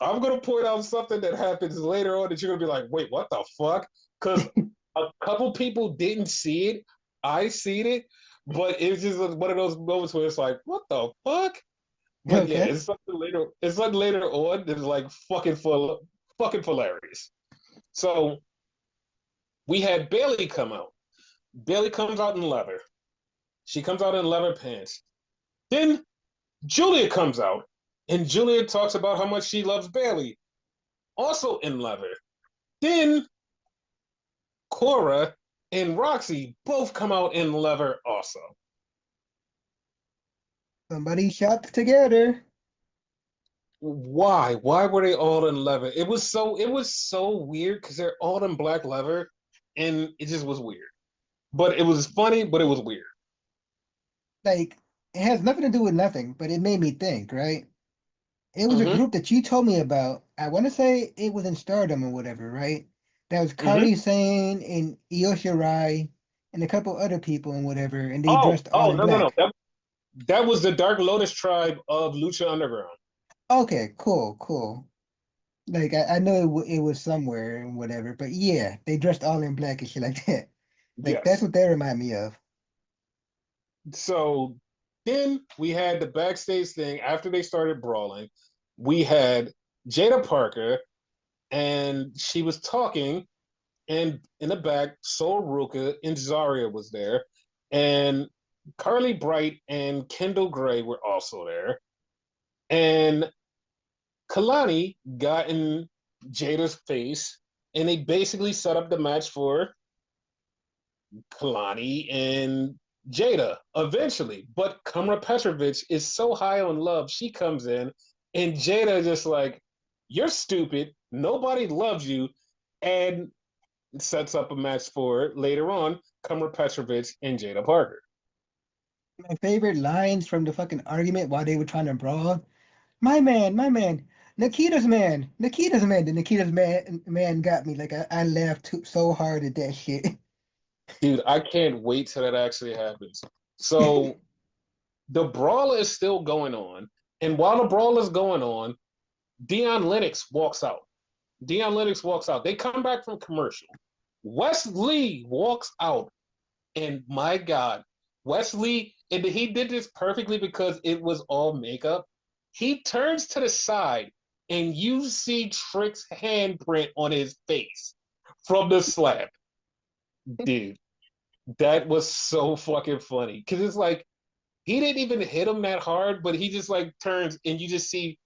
I'm gonna point out something that happens later on that you're gonna be like, wait, what the fuck? Because a couple people didn't see it. I seen it, but it's just one of those moments where it's like, what the fuck? But yeah, Okay. it's something later. It's something later on that's like fucking hilarious. So we had Bayley come out. Bayley comes out in leather. She comes out in leather pants. Then Julia comes out, and Julia talks about how much she loves Bayley, also in leather. Then Cora and Roxy both come out in leather also. Somebody shot together. Why? Why were they all in leather? It was so weird because they're all in black leather, and it just was weird. But it was funny, but it was weird. Like, it has nothing to do with nothing, but it made me think, right? It was a Mm-hmm. group that you told me about. I want to say it was in Stardom or whatever, right? That was Mm-hmm. Kari Sane and Io Shirai and a couple other people and whatever, and they Oh, dressed all oh, in no, no, no. black. That was the Dark Lotus tribe of Lucha Underground. Okay, cool, cool. Like I know it was somewhere and whatever, but yeah, they dressed all in black and shit like that. Like that's Yes. what they remind me of. So then we had the backstage thing after they started brawling. We had Jada Parker, and she was talking, and in the back, Sol Ruka and Zaria was there, and Carly Bright and Kendall Gray were also there, and Kalani got in Jada's face, and they basically set up the match for Kalani and Jada eventually. But Kamra Petrovic is so high on love, she comes in, and Jada just like, you're stupid. Nobody loves you. And sets up a match for later on Kamra Petrovic and Jada Parker. My favorite lines from the fucking argument while they were trying to brawl. My man, Nikita's man. The Nikita's man got me. Like I laughed so hard at that shit. Dude, I can't wait till that actually happens. So the brawl is still going on. And while the brawl is going on, Dion Lennox walks out. Dion Lennox walks out. They come back from commercial. Wes Lee walks out, and my God, Wes Lee, and he did this perfectly because it was all makeup. He turns to the side, and you see Trick's handprint on his face from the slap. Dude, that was so fucking funny because it's like he didn't even hit him that hard, but he just like turns, and you just see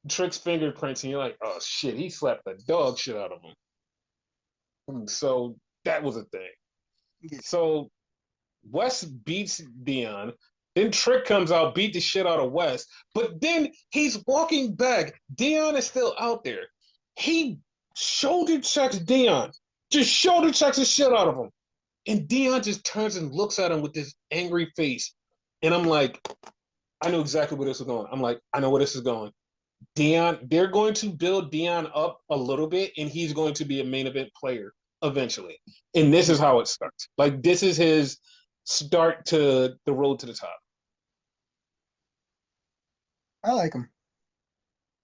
Trick's fingerprints, and you're like, oh shit, he slapped the dog shit out of him. So that was a thing. So Wes beats Dion. Then Trick comes out, beat the shit out of Wes. But then he's walking back. Dion is still out there. He shoulder checks Dion, just shoulder checks the shit out of him. And Dion just turns and looks at him with this angry face. And I'm like, I know exactly where this is going. I'm like, I know where this is going. Dion, they're going to build Dion up a little bit, and he's going to be a main event player eventually. And this is Yeah, how it starts. Like this is his start to the road to the top. I like him.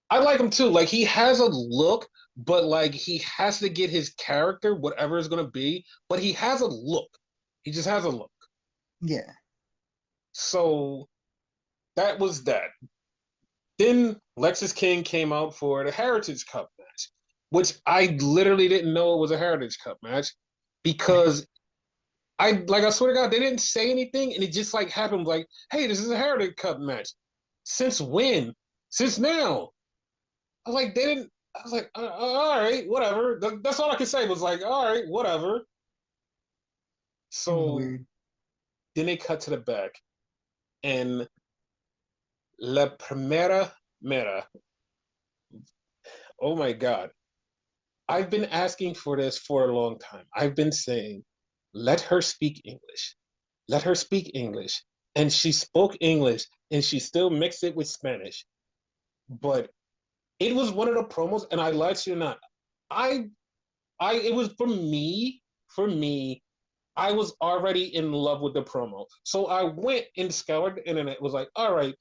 I like him too. Like he has a look, but like he has to get his character, whatever it's gonna be. But he has a look. He just has a look. Yeah, So that was that. Then Lexus King came out for the Heritage Cup match, which I literally didn't know it was a Heritage Cup match because I swear to God, they didn't say anything, and it just like happened. Like, hey, this is a Heritage Cup match. Since when? Since now. I was like, they didn't. I was like, all right, whatever. That's all I could say was like, all right, whatever. it was So weird. then they cut to the back, and La Primera Mera. Oh my God. I've been asking for this for a long time. I've been saying, let her speak English. Let her speak English. And she spoke English and she still mixed it with Spanish. But it was one of the promos, and I lied to you not. I it was for me, I was already in love with the promo. So I went and scoured the internet, was like, all right,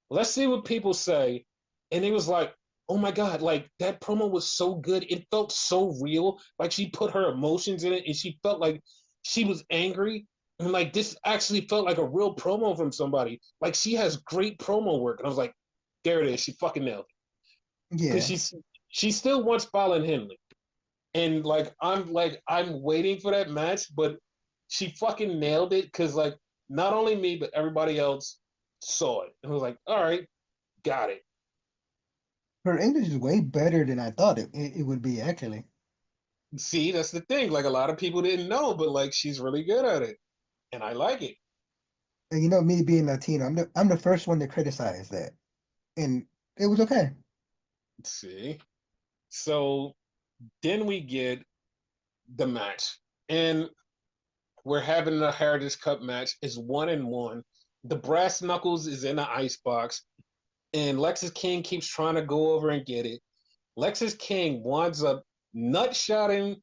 let's see what people say. And it was like, oh my God, like that promo was so good. It felt so real. Like she put her emotions in it and she felt like she was angry. And like this actually felt like a real promo from somebody. Like she has great promo work. And I was like, there it is. She fucking nailed it. Because Yeah, she still wants Fallon Henley. And I'm waiting for that match, but she fucking nailed it because like not only me, but everybody else saw it. And was like, all right, got it. her English is way better than I thought it would be actually. See, that's the thing. Like a lot of people didn't know, but like she's really good at it, and I like it. And you know, me being Latino, I'm the first one to criticize that, and it was okay. See, so then we get the match, and we're having a Heritage Cup match. It's 1-1. The brass knuckles is in the ice box, and Lexus King keeps trying to go over and get it. Lexus King winds up nutshotting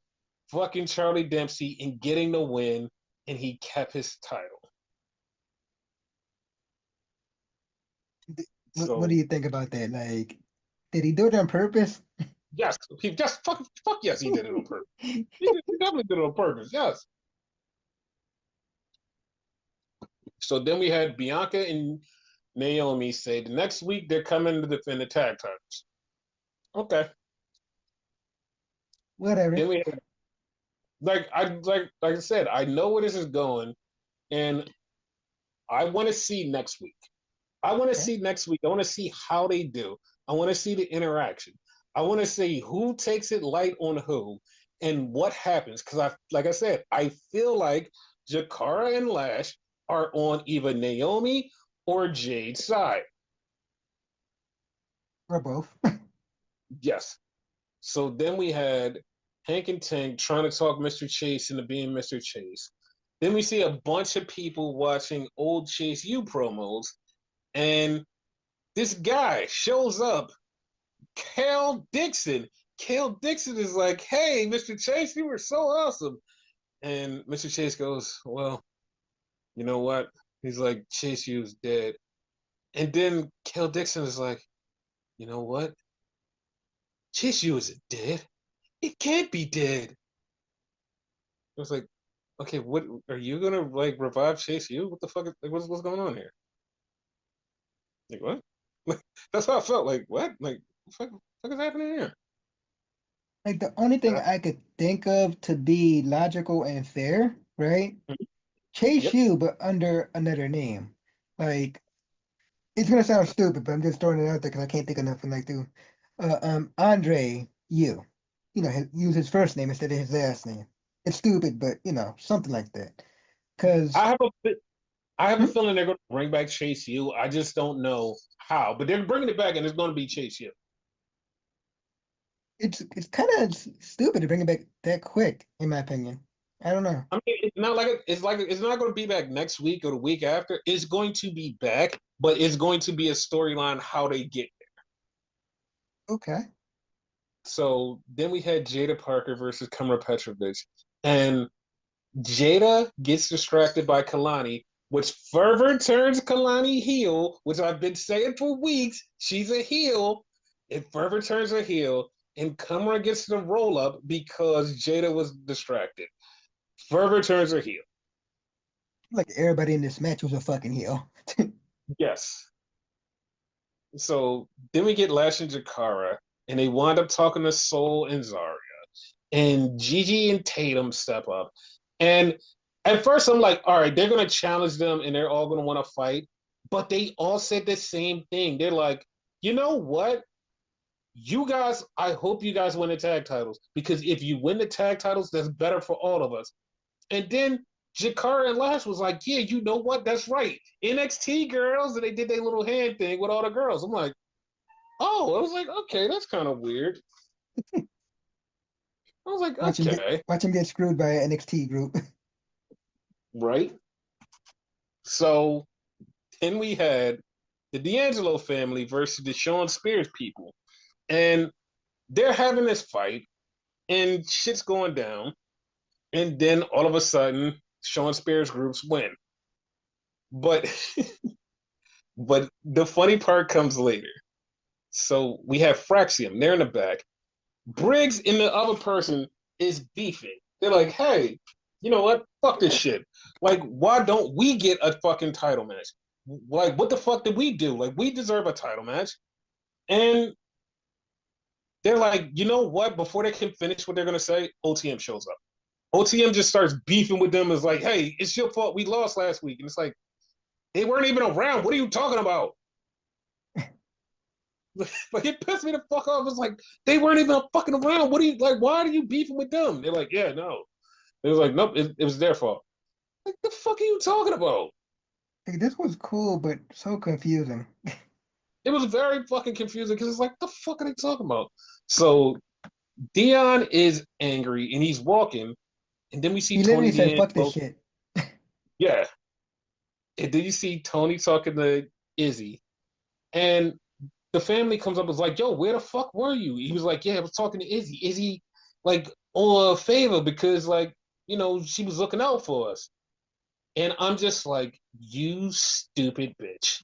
fucking Charlie Dempsey and getting the win, and he kept his title. What do So you think about that? Like, did he do it on purpose? yes, he just fuck yes, he did it on purpose. He definitely did it on purpose. Yes. So then we had Bianca and Naomi say the next week they're coming to defend the tag titles. Okay. Whatever. Then we had like I said, I know where this is going, and I want to see next week. I want to Okay. see next week. I want to see how they do. I want to see the interaction. I want to see who takes it light on who and what happens. Because like I said, I feel like Jakara and Lash are on either Naomi or Jade's side. Or both. Yes. So then we had Hank and Tank trying to talk Mr. Chase into being Mr. Chase. Then we see a bunch of people watching old Chase U promos, and this guy shows up, Cal Dixon. Cal Dixon is like, hey, Mr. Chase, you were so awesome. And Mr. Chase goes, well, you know what? He's like, Chase U's dead. And then Cal Dixon is like, you know what? Chase U isn't dead. It can't be dead. I was like, okay, what are you gonna like revive Chase U? What the fuck is like what's going on here? Like what? Like that's how I felt. Like what? Like what the fuck is happening here? Like the only thing Uh, I could think of to be logical and fair, right? mhm. Chase Yep. you, but under another name. Like it's gonna sound stupid, but I'm just throwing it out there because I can't think of nothing like to. Andre you. You know, use his first name instead of his last name. It's stupid, but you know, something like that. Because I have I have a feeling they're going to bring back Chase U. I just don't know how, but they're bringing it back, and it's going to be Chase U. it's kind of stupid to bring it back that quick, in my opinion. I don't know. I mean, it's not going to be back next week or the week after. It's going to be back, but it's going to be a storyline how they get there. Okay. So then we had Jada Parker versus Kamra Petrovic, and Jada gets distracted by Kalani, which further turns Kalani heel, which I've been saying for weeks. She's a heel. It further turns a heel, and Kamara gets the roll up because Jada was distracted. Further turns a heel. Like everybody in this match was a fucking heel. Yes. So then we get Lash and Jakara, and they wind up talking to Soul and Zarya. And Gigi and Tatum step up. And at first I'm like, all right, they're gonna challenge them and they're all gonna want to fight. But they all said the same thing. They're like, you know what? You guys, I hope you guys win the tag titles. Because if you win the tag titles, that's better for all of us. And then Jakara and Lash was like, yeah, you know what? That's right. NXT girls, and they did their little hand thing with all the girls. I'm like, oh, I was like, okay, that's kind of weird. I was like, okay, Watch him get screwed by an NXT group. right. So then we had the D'Angelo family versus the Sean Spears people. And they're having this fight, and shit's going down. And then all of a sudden, Sean Spears groups win. But but the funny part comes later. So we have Fraxium, they're in the back. Briggs and the other person is beefing. They're like, hey, you know what? Fuck this shit. Like, why don't we get a fucking title match? Like, what the fuck did we do? Like, we deserve a title match. And they're like, you know what? Before they can finish what they're gonna say, OTM shows up. OTM just starts beefing with them. Is like, hey, it's your fault. We lost last week, and it's like they weren't even around. What are you talking about? Like it pissed me the fuck off. It's like they weren't even fucking around. What are you like? Why are you beefing with them? They're like, yeah, no. It was like, nope, it was their fault. Like the fuck are you talking about? Like, this was cool, but so confusing. It was very fucking confusing because it's like, the fuck are they talking about? So Dion is angry and he's walking, and then we see He Tony literally said, "Fuck this D'Angelo. shit." Yeah, and then you see Tony talking to Izzy, and the family comes up and is like, yo, where the fuck were you? He was like, yeah, I was talking to Izzy. Izzy, like, on a favor because, like, you know, she was looking out for us. And I'm just like, you stupid bitch.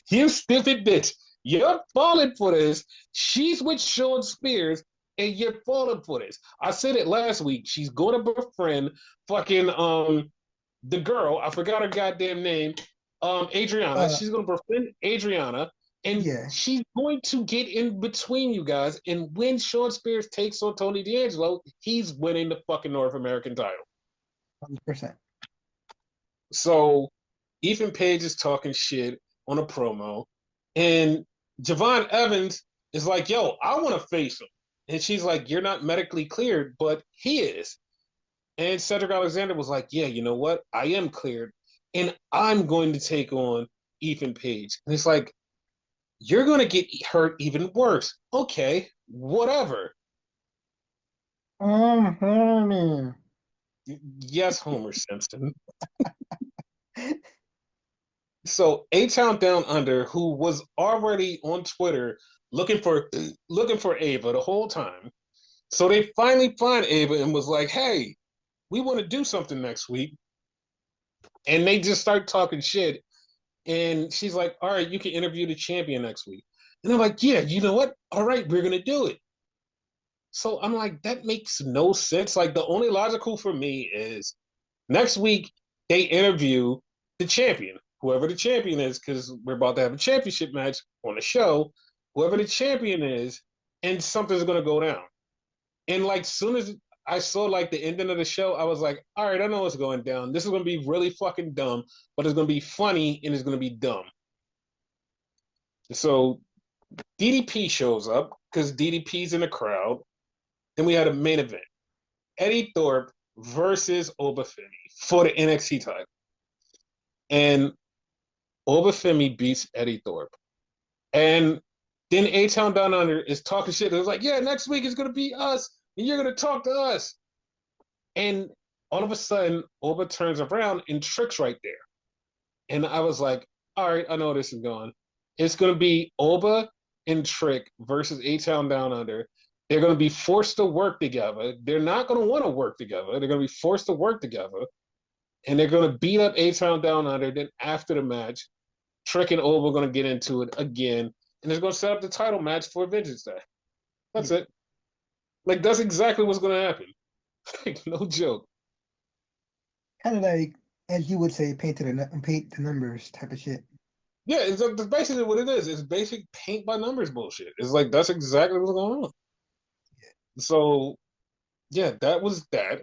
You stupid bitch. You're falling for this. She's with Sean Spears, and you're falling for this. I said it last week. She's going to befriend fucking the girl. I forgot her goddamn name. Adriana. Uh, She's going to befriend Adriana, and yeah, she's going to get in between you guys. And when Sean Spears takes on Tony D'Angelo, he's winning the fucking North American title. 100%. So Ethan Page is talking shit on a promo, and Javon Evans is like, "Yo, I want to face him," and she's like, "You're not medically cleared, but he is." And Cedric Alexander was like, "Yeah, you know what? I am cleared, and I'm going to take on Ethan Page." And it's like, "You're going to get hurt even worse." Okay, whatever. Honey. Yes, Homer Simpson. So A Town Down Under, who was already on Twitter looking for Ava the whole time. So they finally find Ava and was like, "Hey, we want to do something next week." And they just start talking shit. And she's like, "All right, you can interview the champion next week." And I'm like, "Yeah, you know what? All right, we're gonna do it." So I'm like, that makes no sense. Like the only logical for me is next week they interview the champion, whoever the champion is, because we're about to have a championship match on the show. Whoever the champion is, and something's gonna go down. And like soon as I saw like the ending of the show, I was like, all right, I know what's going down. This is gonna be really fucking dumb, but it's gonna be funny and it's gonna be dumb. So DDP shows up because DDP's in the crowd. Then we had a main event: Eddie Thorpe versus Obafemi for the NXT title. And Obafemi beats Eddie Thorpe. And then A Town Down Under is talking shit. It was like, yeah, next week is going to be us, and you're going to talk to us. And all of a sudden, Oba turns around and Trick's right there. And I was like, all right, I know where this is going. It's going to be Oba and Trick versus A Town Down Under. They're going to be forced to work together. They're not going to want to work together. They're going to be forced to work together. And they're going to beat up A Town Down Under. Then after the match, Trick and Oba are going to get into it again. and it's going to set up the title match for Vengeance Day. That's Yeah, it. Like that's exactly what's going to happen. Like no joke. kind of like as you would say, paint the numbers type of shit. Yeah, that's basically what it is. It's basic paint by numbers bullshit. It's like that's exactly what's going on. So yeah, that was that,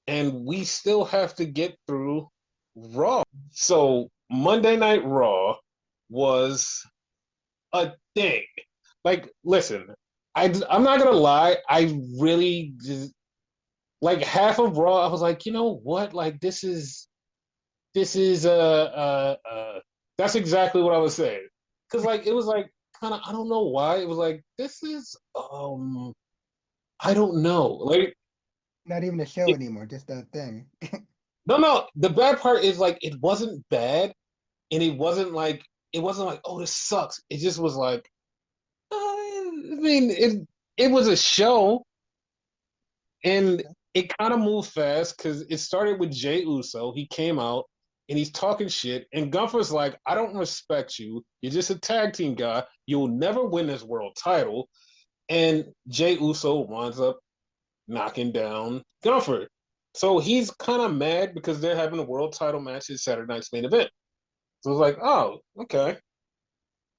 and we still have to get through Raw. So Monday Night Raw was a thing. Like, listen, I'm not gonna lie. I really just, like half of Raw. I was like, you know what? Like, this is that's exactly what I was saying. Cause like it was like kind of I don't know why it was like this is I don't know like Not even a show it, anymore, just a thing. no the bad part is like it wasn't bad and it wasn't like oh this sucks it just was like I mean it was a show and it kind of moved fast because it started with Jay Uso. He came out and he's talking shit, and Gunther's like, "I don't respect you. You're just a tag team guy. You'll never win this world title." And Jay Uso winds up knocking down Gunther. So he's kind of mad because they're having a world title match at Saturday Night's main event. So it's like, oh, okay.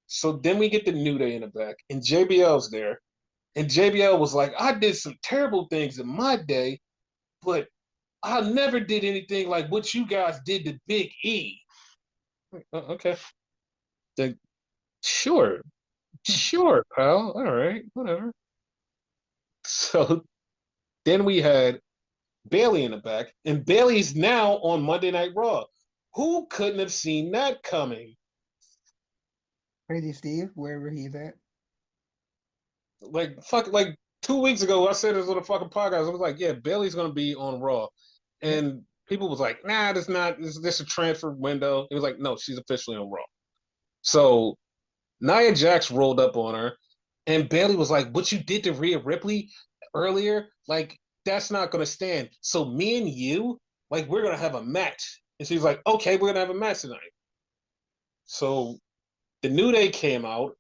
So then we get the New Day in the back, and JBL's there. And JBL was like, I did some terrible things in my day, but I never did anything like what you guys did to Big E. Okay. Then, sure. Sure, pal. All right. Whatever. So then we had Bayley in the back, and Bayley's now on Monday Night Raw. Who couldn't have seen that coming? Crazy Steve, wherever he's at. Like, fuck, like 2 weeks ago, I said this on a fucking podcast. I was like, yeah, Bayley's going to be on Raw. Yep. And people was like, nah, this not, this a transfer window. It was like, no, she's officially on Raw. So Nia Jax rolled up on her, and Bayley was like, "What you did to Rhea Ripley earlier, like that's not gonna stand. So me and you, like, we're gonna have a match." And she's like, "Okay, we're gonna have a match tonight." So the New Day came out,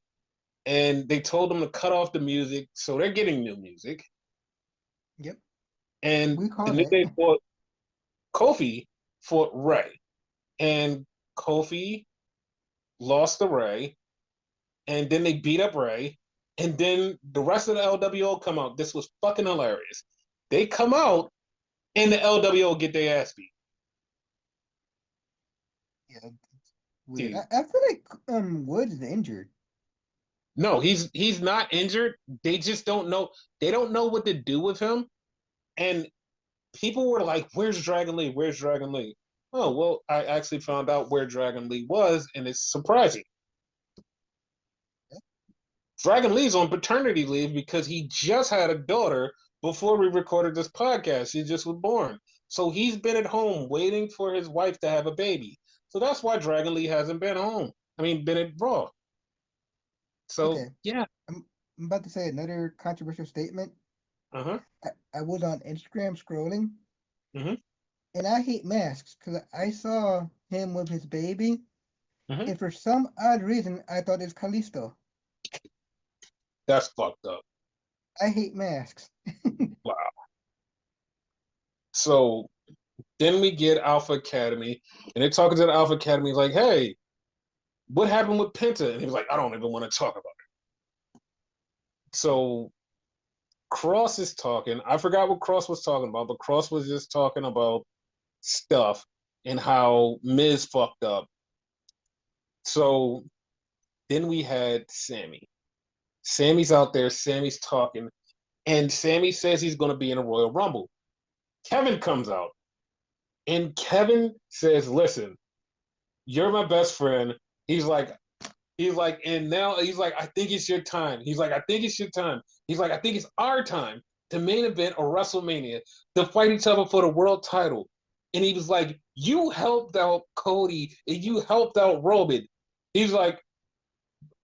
and they told them to cut off the music, so they're getting new music. Yep. And We the called New it. Day fought Kofi fought Ray, and Kofi lost to Ray, and then they beat up Ray, and then the rest of the LWO come out. This was fucking hilarious. They come out, and the LWO get their ass beat. Yeah, it's weird. Dude, I feel like Woods is injured. no, he's not injured. They just don't know. They don't know what to do with him. And people were like, "Where's Dragon Lee? Where's Dragon Lee?" Oh well, I actually found out where Dragon Lee was, and it's surprising. Dragon Lee's on paternity leave because he just had a daughter before we recorded this podcast. She just was born. So he's been at home waiting for his wife to have a baby. So that's why Dragon Lee hasn't been home. I mean, been at Raw. So Okay, yeah. I'm about to say another controversial statement. Uh huh. I was on Instagram scrolling, Mm-hmm. and I hate masks because I saw him with his baby, Mm-hmm. and for some odd reason, I thought it's Kalisto. That's fucked up. I hate masks. Wow. So then we get Alpha Academy, and they're talking to the Alpha Academy like, "Hey, what happened with Penta?" And he was like, "I don't even want to talk about it." So Cross is talking. I forgot what Cross was talking about, but Cross was just talking about stuff and how Miz fucked up. So then we had Sammy. Sammy's out there, Sammy's talking, and Sammy says he's going to be in a Royal Rumble. Kevin comes out, and Kevin says, "Listen, you're my best friend." He's like, and now he's like, I think it's your time. He's like, I think it's your time. He's like, I think it's our time to main event or WrestleMania to fight each other for the world title. And he was like, you helped out Cody and you helped out Roman. He's like,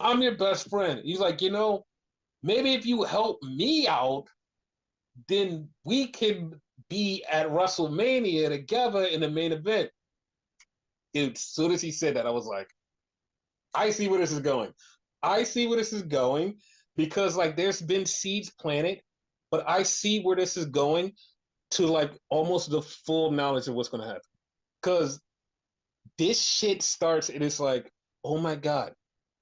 I'm your best friend. He's like, maybe if you help me out, then we can be at WrestleMania together in the main event. Dude, as soon as he said that, I was like, I see where this is going. I see where this is going because like there's been seeds planted, but I see where this is going to like almost the full knowledge of what's gonna happen. Because this shit starts and it's like, oh my god,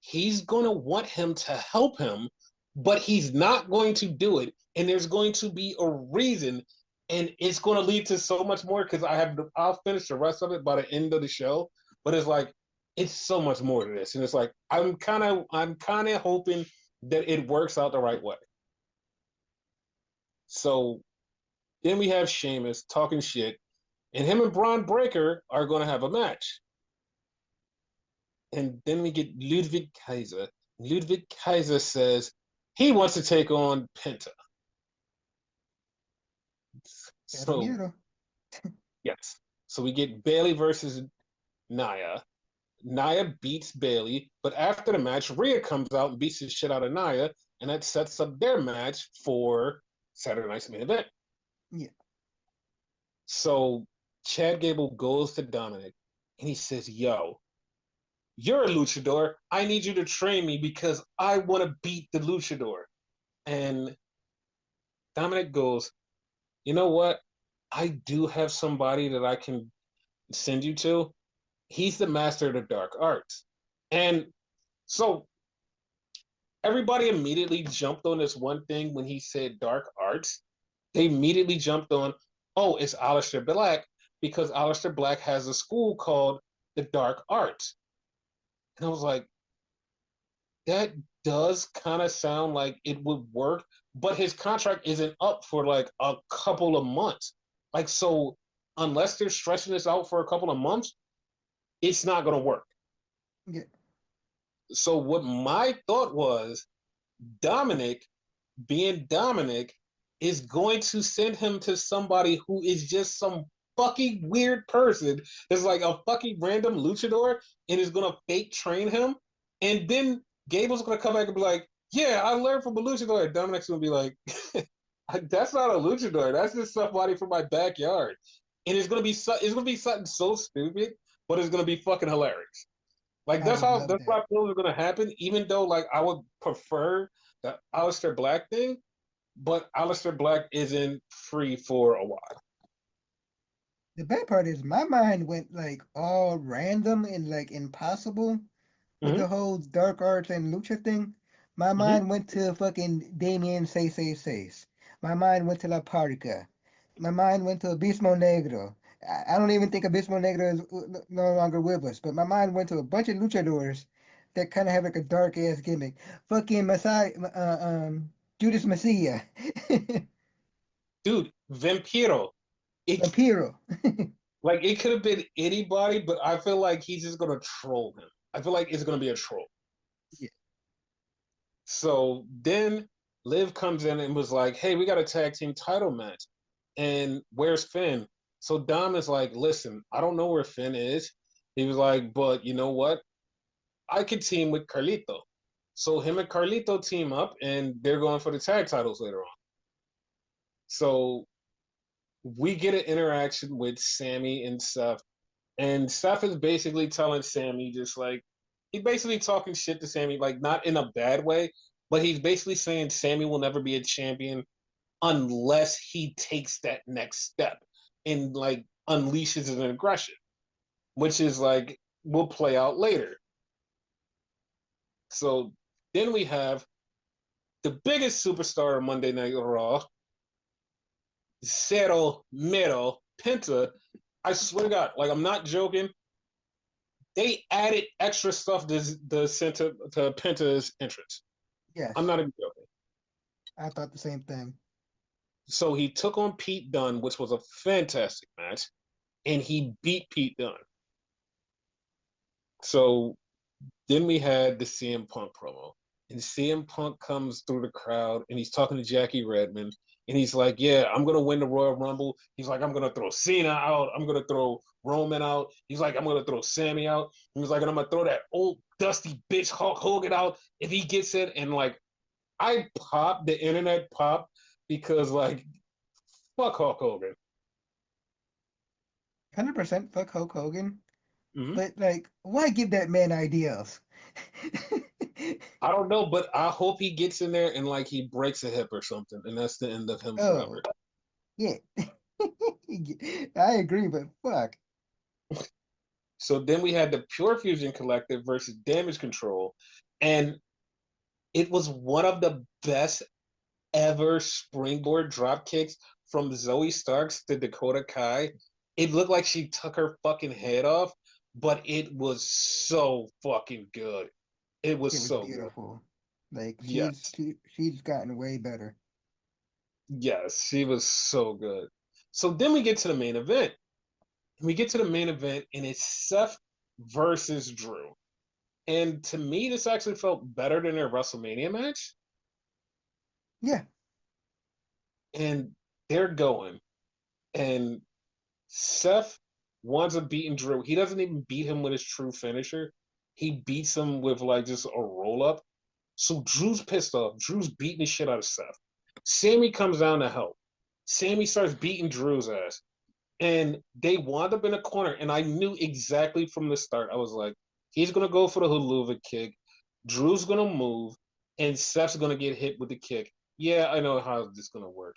he's gonna want him to help him, but he's not going to do it, and there's going to be a reason, and it's going to lead to so much more. Because I'll finish the rest of it by the end of the show, but it's like it's so much more to this, and it's like I'm kind of hoping that it works out the right way. So then we have Sheamus talking shit, and him and Braun Breaker are going to have a match. And then we get Ludwig Kaiser. Ludwig Kaiser says he wants to take on Penta. So Caballero. yes, so we get Bayley versus Nia. Nia beats Bayley, but after the match, Rhea comes out and beats the shit out of Nia, and that sets up their match for Saturday night's main event. Yeah. So Chad Gable goes to Dominic and he says, "Yo, you're a luchador. I need you to train me because I want to beat the luchador." And Dominic goes, "You know what? I do have somebody that I can send you to. He's the master of the dark arts." And so everybody immediately jumped on this one thing when he said dark arts. They immediately jumped on, oh, it's Aleister Black because Aleister Black has a school called the Dark Arts. And I was like, that does kind of sound like it would work, but his contract isn't up for like a couple of months. Like, so unless they're stretching this out for a couple of months, it's not going to work. Yeah. So, what my thought was Dominic, being Dominic, is going to send him to somebody who is just some fucking weird person that's like a fucking random luchador and is going to fake train him. And then Gable's going to come back and be like, yeah, I learned from a luchador. And Dominic's going to be like, that's not a luchador. That's just somebody from my backyard. And it's going to be something so stupid, but it's going to be fucking hilarious. Like I would love that's that. what I feel is gonna happen. Even though like I would prefer the Aleister Black thing, but Aleister Black isn't free for a while. The bad part is my mind went like all random and like impossible with Hmm. the whole dark arts and lucha thing. My Hmm. mind went to fucking Damien Says. My mind went to La Parca. My mind went to Abismo Negro. I don't even think Abismo Negro is no longer with us, but my mind went to a bunch of luchadors that kind of have like a dark ass gimmick. Fucking Messiah, Judas Messiah, Dude, Vampiro. It Vampiro. like it could have been anybody, but I feel like he's just gonna troll him. I feel like it's gonna be a troll. Yeah, So then Liv comes in and was like, "Hey, we got a tag team title match, and where's Finn?" So Dom is like, "Listen, I don't know where Finn is." He was like, "But you know what? I could team with Carlito." So him and Carlito team up, and they're going for the tag titles later on. So we get an interaction with Sammy and Seth, and Seth is basically telling Sammy just like he's basically talking shit to Sammy, like not in a bad way, but he's basically saying Sammy will never be a champion unless he takes that next step and like unleashes his aggression, which is like will play out later. So then we have the biggest superstar of Monday Night Raw, Cero Mero Penta. I swear to God, like I'm not joking. They added extra stuff the center to Penta's entrance. I'm yes, not even joking. I thought the same thing. So he took on Pete Dunne, which was a fantastic match, and he beat Pete Dunne. So then we had the CM Punk promo. And CM Punk comes through the crowd and he's talking to Jackie Redmond. And he's like, yeah, I'm going to win the Royal Rumble. He's like, I'm going to throw Cena out. I'm going to throw Roman out. He's like, I'm going to throw Sammy out. He was like, and I'm going to throw that old dusty bitch Hulk Hogan out if he gets it. And like, I popped, the internet popped because like, fuck Hulk Hogan. 100% fuck Hulk Hogan. Mm-hmm. But like, why give that man ideals? I don't know, but I hope he gets in there and like he breaks a hip or something, and that's the end of him forever. Oh, yeah. I agree, but fuck. So then we had the Pure Fusion Collective versus Damage Control, and it was one of the best ever springboard drop kicks from Zoe Starks to Dakota Kai. It looked like she took her fucking head off, but it was so fucking good. It was It was so good. beautiful. Like Yes. she's gotten way better. Yes, she was so good. So then we get to the main event. We get to the main event, and it's Seth versus Drew. And to me, this actually felt better than their WrestleMania match. Yeah, And they're going. And Seth winds up beating Drew. He doesn't even beat him with his true finisher. He beats him with like just a roll up. So Drew's pissed off. Drew's beating the shit out of Seth. Sammy comes down to help. Sammy starts beating Drew's ass. And they wound up in a corner. And I knew exactly from the start. I was like, he's going to go for the Huluva kick. Drew's going to move. And Seth's going to get hit with the kick. Yeah, I know how this is going to work.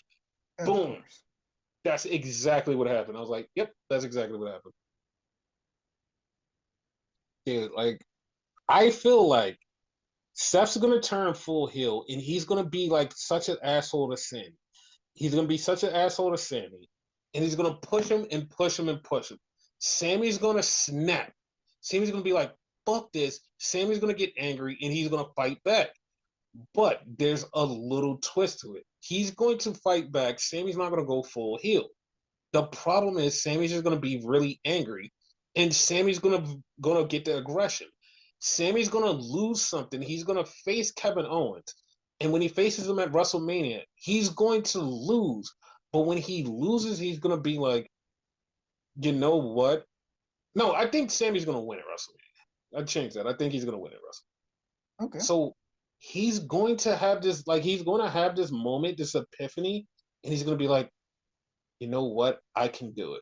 of Boom. course. That's exactly what happened. I was like, yep, that's exactly what happened. Dude, like, I feel like Seth's going to turn full heel and he's going to be like such an asshole to Sammy. He's going to be such an asshole to Sammy. And he's going to push him and push him and push him. Sammy's going to snap. Sammy's going to be like, fuck this. Sammy's going to get angry and he's going to fight back. But there's a little twist to it. He's going to fight back. Sammy's not going to go full heel. The problem is Sammy's just going to be really angry, and Sammy's going to get the aggression. Sammy's going to lose something. He's going to face Kevin Owens, and when he faces him at WrestleMania, he's going to lose. But when he loses, he's going to be like, you know what? No, I think Sammy's going to win at WrestleMania. I changed that. I think he's going to win at WrestleMania. Okay. So he's going to have this, like, he's going to have this moment, this epiphany, and he's going to be like, you know what? I can do it.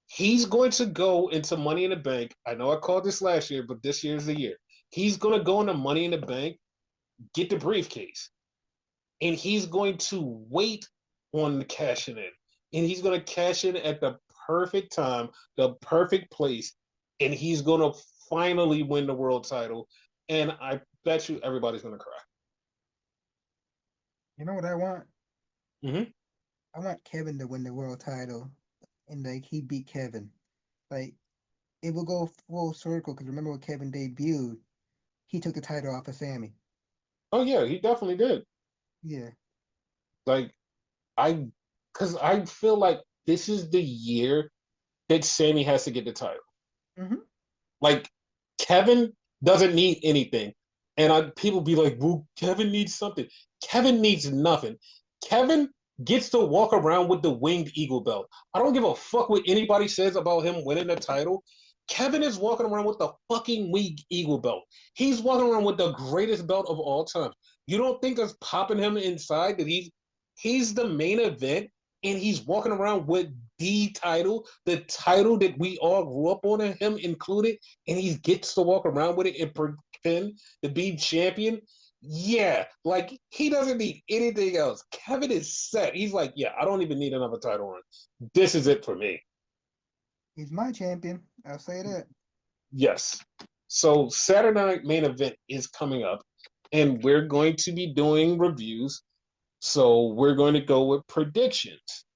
He's going to go into Money in the Bank. I know I called this last year, but this year's the year. He's going to go into Money in the Bank, get the briefcase, and he's going to wait on the cashing in. And he's going to cash in at the perfect time, the perfect place, and he's going to finally win the world title. And I bet you everybody's going to cry. You know what I want? Mm-hmm. I want Kevin to win the world title, and like he beat Kevin. Like it will go full circle because remember when Kevin debuted, he took the title off of Sammy. Oh, yeah, he definitely did. Yeah. Like, I, because I feel like this is the year that Sammy has to get the title. Hmm. Like Kevin doesn't need anything, and people be like, "Well, Kevin needs something." Kevin needs nothing. Kevin gets to walk around with the winged eagle belt. I don't give a fuck what anybody says about him winning the title. Kevin is walking around with the fucking winged eagle belt. He's walking around with the greatest belt of all time. You don't think that's popping him inside that he's the main event and he's walking around with the title that we all grew up on, him included, and he gets to walk around with it and pretend to be champion. Yeah, like he doesn't need anything else. Kevin is set. He's like, yeah, I don't even need another title run. This is it for me. He's my champion. I'll say that. Yes. So Saturday night main event is coming up, and we're going to be doing reviews. So we're going to go with predictions,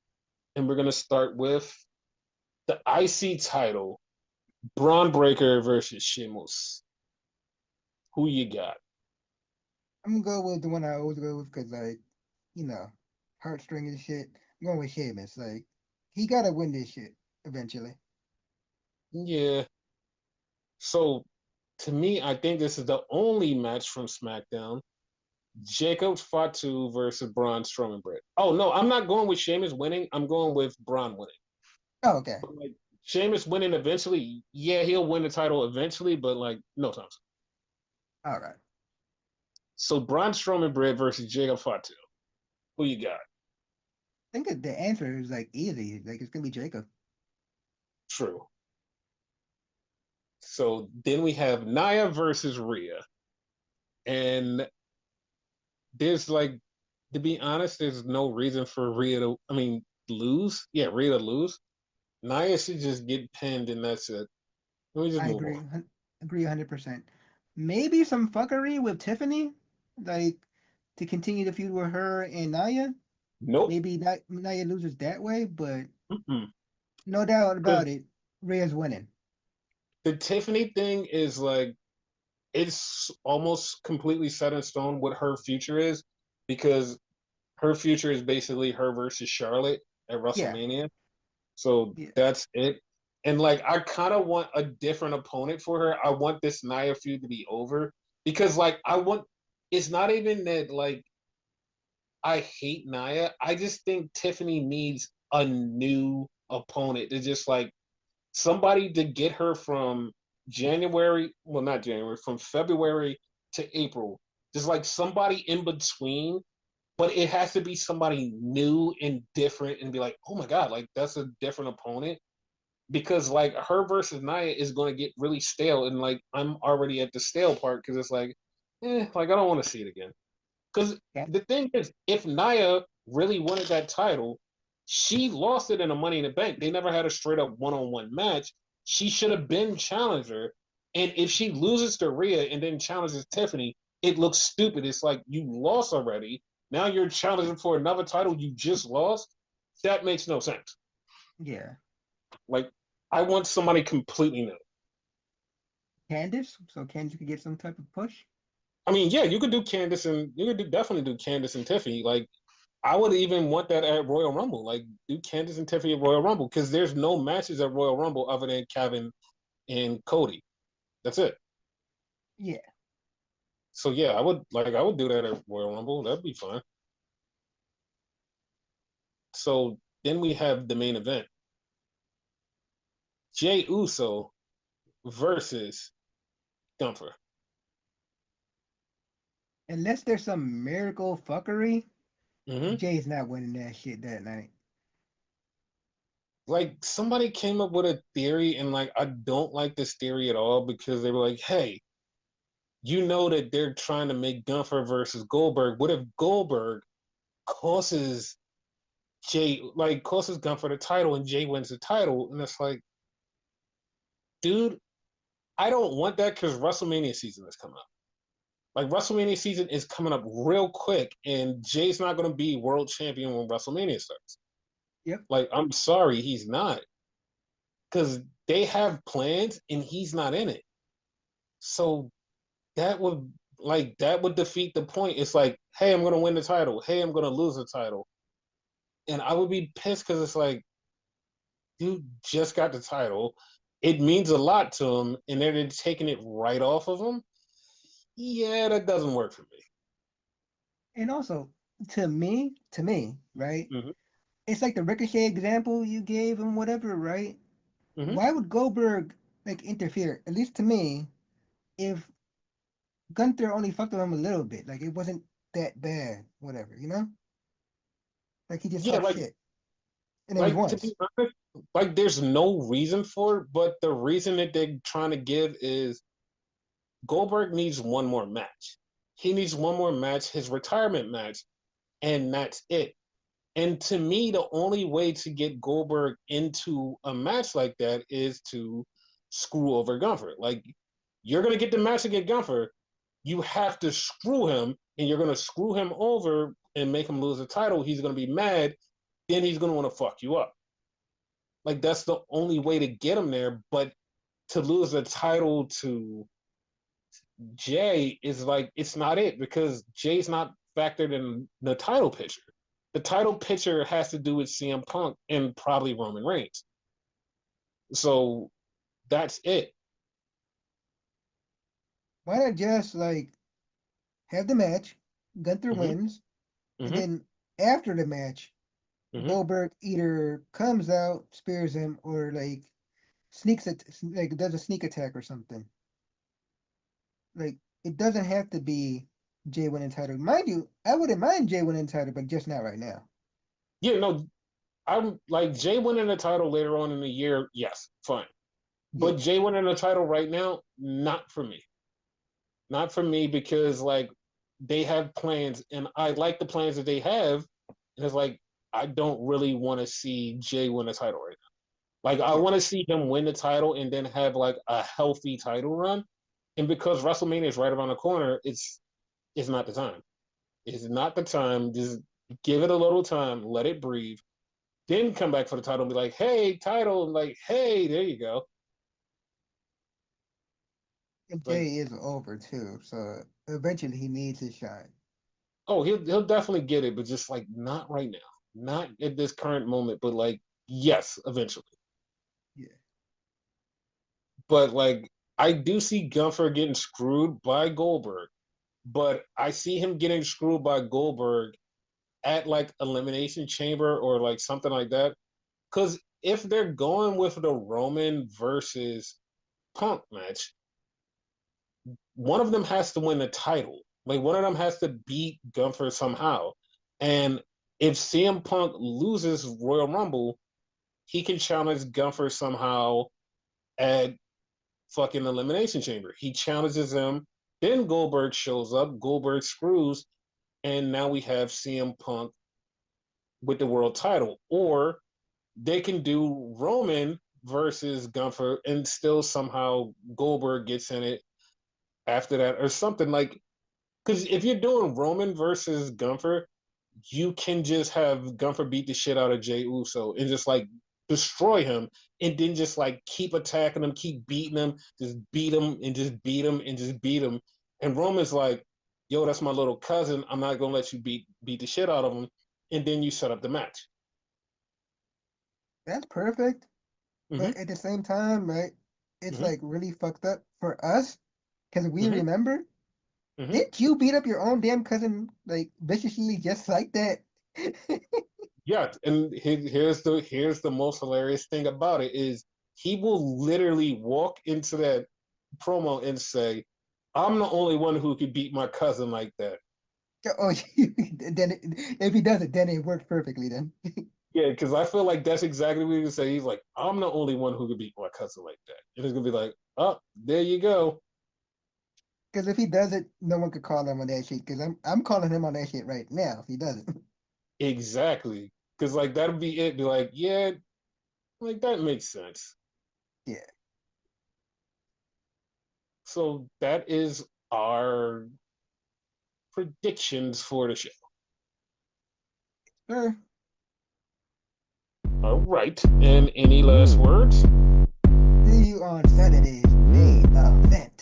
and we're going to start with the IC title, Braun Breaker versus Sheamus. Who you got? I'm gonna go with the one I always go with because like, you know, heartstring and shit. I'm going with Sheamus. Like, he gotta win this shit eventually. Yeah. So to me, I think this is the only match from SmackDown. Jacob Fatu versus Braun Strowman Brett. Oh no, I'm not going with Sheamus winning. I'm going with Braun winning. Oh, okay. But like Sheamus winning eventually, yeah, he'll win the title eventually, but like no time. All right. So Braun Strowman Brett versus Jacob Fatu. Who you got? I think that the answer is like easy. Like it's gonna be Jacob. True. So then we have Nia versus Rhea. And there's like, to be honest, there's no reason for Rhea to, I mean, lose. Yeah, Rhea to lose. Nia should just get pinned and that's it. Let me just I move on. agree. Agree 100%. Maybe some fuckery with Tiffany, like to continue the feud with her and Nia. Nope. Maybe Nia loses that way, but Mm-mm. no doubt Because about it, Rhea's winning. the Tiffany thing is like, it's almost completely set in stone what her future is because her future is basically her versus Charlotte at Yeah, WrestleMania. So yeah, that's it. And like, I kind of want a different opponent for her. I want this Nia feud to be over because, like, I want. It's not even that like I hate Nia. I just think Tiffany needs a new opponent to just like somebody to get her from January, well, not January, from February to April. Just like somebody in between, but it has to be somebody new and different and be like, oh my God, like that's a different opponent. Because like her versus Nia is going to get really stale. And like I'm already at the stale part because it's like, like I don't want to see it again. Because yeah, the thing is, if Nia really wanted that title, she lost it in a Money in the Bank. They never had a straight up one on one match. She should have been challenger. And if she loses to Rhea and then challenges Tiffany, it looks stupid. It's like you lost already. Now you're challenging for another title you just lost. That makes no sense. yeah. Like I want somebody completely new. Candice, so Candice could get some type of push. I mean, yeah, you could do Candice and you could definitely do Candice and Tiffany. Like I would even want that at Royal Rumble. Like do Candice and Tiffany at Royal Rumble because there's no matches at Royal Rumble other than Kevin and Cody. That's it. Yeah, So yeah, I would do that at Royal Rumble. That'd be fun. So then we have the main event: Jay Uso versus Gunther. unless there's some miracle fuckery, Hmm. Jay's not winning that shit that night. Like somebody came up with a theory, and like I don't like this theory at all because they were like, "Hey, you know that they're trying to make Gunther versus Goldberg. What if Goldberg causes causes Gunther the title and Jay wins the title?" And it's like, dude, I don't want that because WrestleMania season is coming up. Like WrestleMania season is coming up real quick, and Jay's not going to be world champion when WrestleMania starts. Yep. Like, I'm sorry, he's not because they have plans and he's not in it. So that would that would defeat the point. It's like, hey, I'm going to win the title. Hey, I'm going to lose the title, and I would be pissed because it's like, dude just got the title. It means a lot to him, and they're taking it right off of him. Yeah, that doesn't work for me. And also, to me, right? Hmm. It's like the Ricochet example you gave and whatever, right? Hmm. Why would Goldberg like interfere? At least to me, if Gunther only fucked with him a little bit, like it wasn't that bad, whatever, you know? Like he just Yeah, talked shit, and it was to once. be honest, like there's no reason for it, but the reason that they're trying to give is Goldberg needs one more match. He needs one more match, his retirement match, and that's it. And to me, the only way to get Goldberg into a match like that is to screw over Gunther. Like you're gonna get the match against Gunther, you have to screw him, and you're gonna screw him over and make him lose the title. He's gonna be mad, then he's gonna want to fuck you up. Like that's the only way to get him there. But to lose the title to Jay is like it's not it because Jay's not factored in the title picture. The title picture has to do with CM Punk and probably Roman Reigns. So that's it. Why not just like have the match, Gunther Hmm. wins, and Hmm. then after the match, Hmm. Goldberg either comes out, spears him, or like sneaks it, like does a sneak attack or something. Like it doesn't have to be Jay winning title. Mind you, I wouldn't mind Jay winning title, but just not right now. Yeah, no, I'm like Jay winning the title later on in the year. Yes, fine. Yeah, But Jay winning the title right now, not for me. Not for me because like they have plans, and I like the plans that they have. And it's like I don't really want to see Jay win a title right now. Like I Yeah, want to see him win the title and then have like a healthy title run. And because WrestleMania is right around the corner, it's not the time. It's not the time. Just give it a little time, let it breathe, then come back for the title and be like, hey, title, and like, hey, there you go. and Like, Jay is over too, so eventually he needs his shine. oh, he'll definitely get it, but just like not right now, not at this current moment, but like, yes, eventually. Yeah, But like, I do see Gunther getting screwed by Goldberg, but I see him getting screwed by Goldberg at like Elimination Chamber or like something like that. Because if they're going with the Roman versus Punk match, one of them has to win the title. Like one of them has to beat Gunther somehow. And if CM Punk loses Royal Rumble, he can challenge Gunther somehow at fucking Elimination Chamber. He challenges him. Then Goldberg shows up. Goldberg screws, and now we have CM Punk with the world title. Or they can do Roman versus Gunther, and still somehow Goldberg gets in it after that, or something like. Because if you're doing Roman versus Gunther, you can just have Gunther beat the shit out of Jey Uso and just like destroy him, and then just like keep attacking him, keep beating him, just beat him and just beat him and just beat him. And Roman's like, "Yo, that's my little cousin. I'm not gonna let you beat the shit out of him." And then you set up the match. that's perfect. Mm-hmm. But at the same time, right, it's Mm-hmm. like really fucked up for us because we Mm-hmm. remember. Mm-hmm. Didn't you beat up your own damn cousin like viciously just like that? Yeah, and here's the most hilarious thing about it is he will literally walk into that promo and say, "I'm the only one who could beat my cousin like that." Oh, then if he does it, then it works perfectly. Then, Yeah, because I feel like that's exactly what he would say. He's like, "I'm the only one who could beat my cousin like that," and it's gonna be like, "Oh, there you go." because if he does it, no one could call him on that shit. Because I'm calling him on that shit right now if he does it. Exactly, because like that'll be it. Be like, yeah, like that makes sense. Yeah, So that is our predictions for the show. sure. All right, and any last words? See you on Saturday's main event.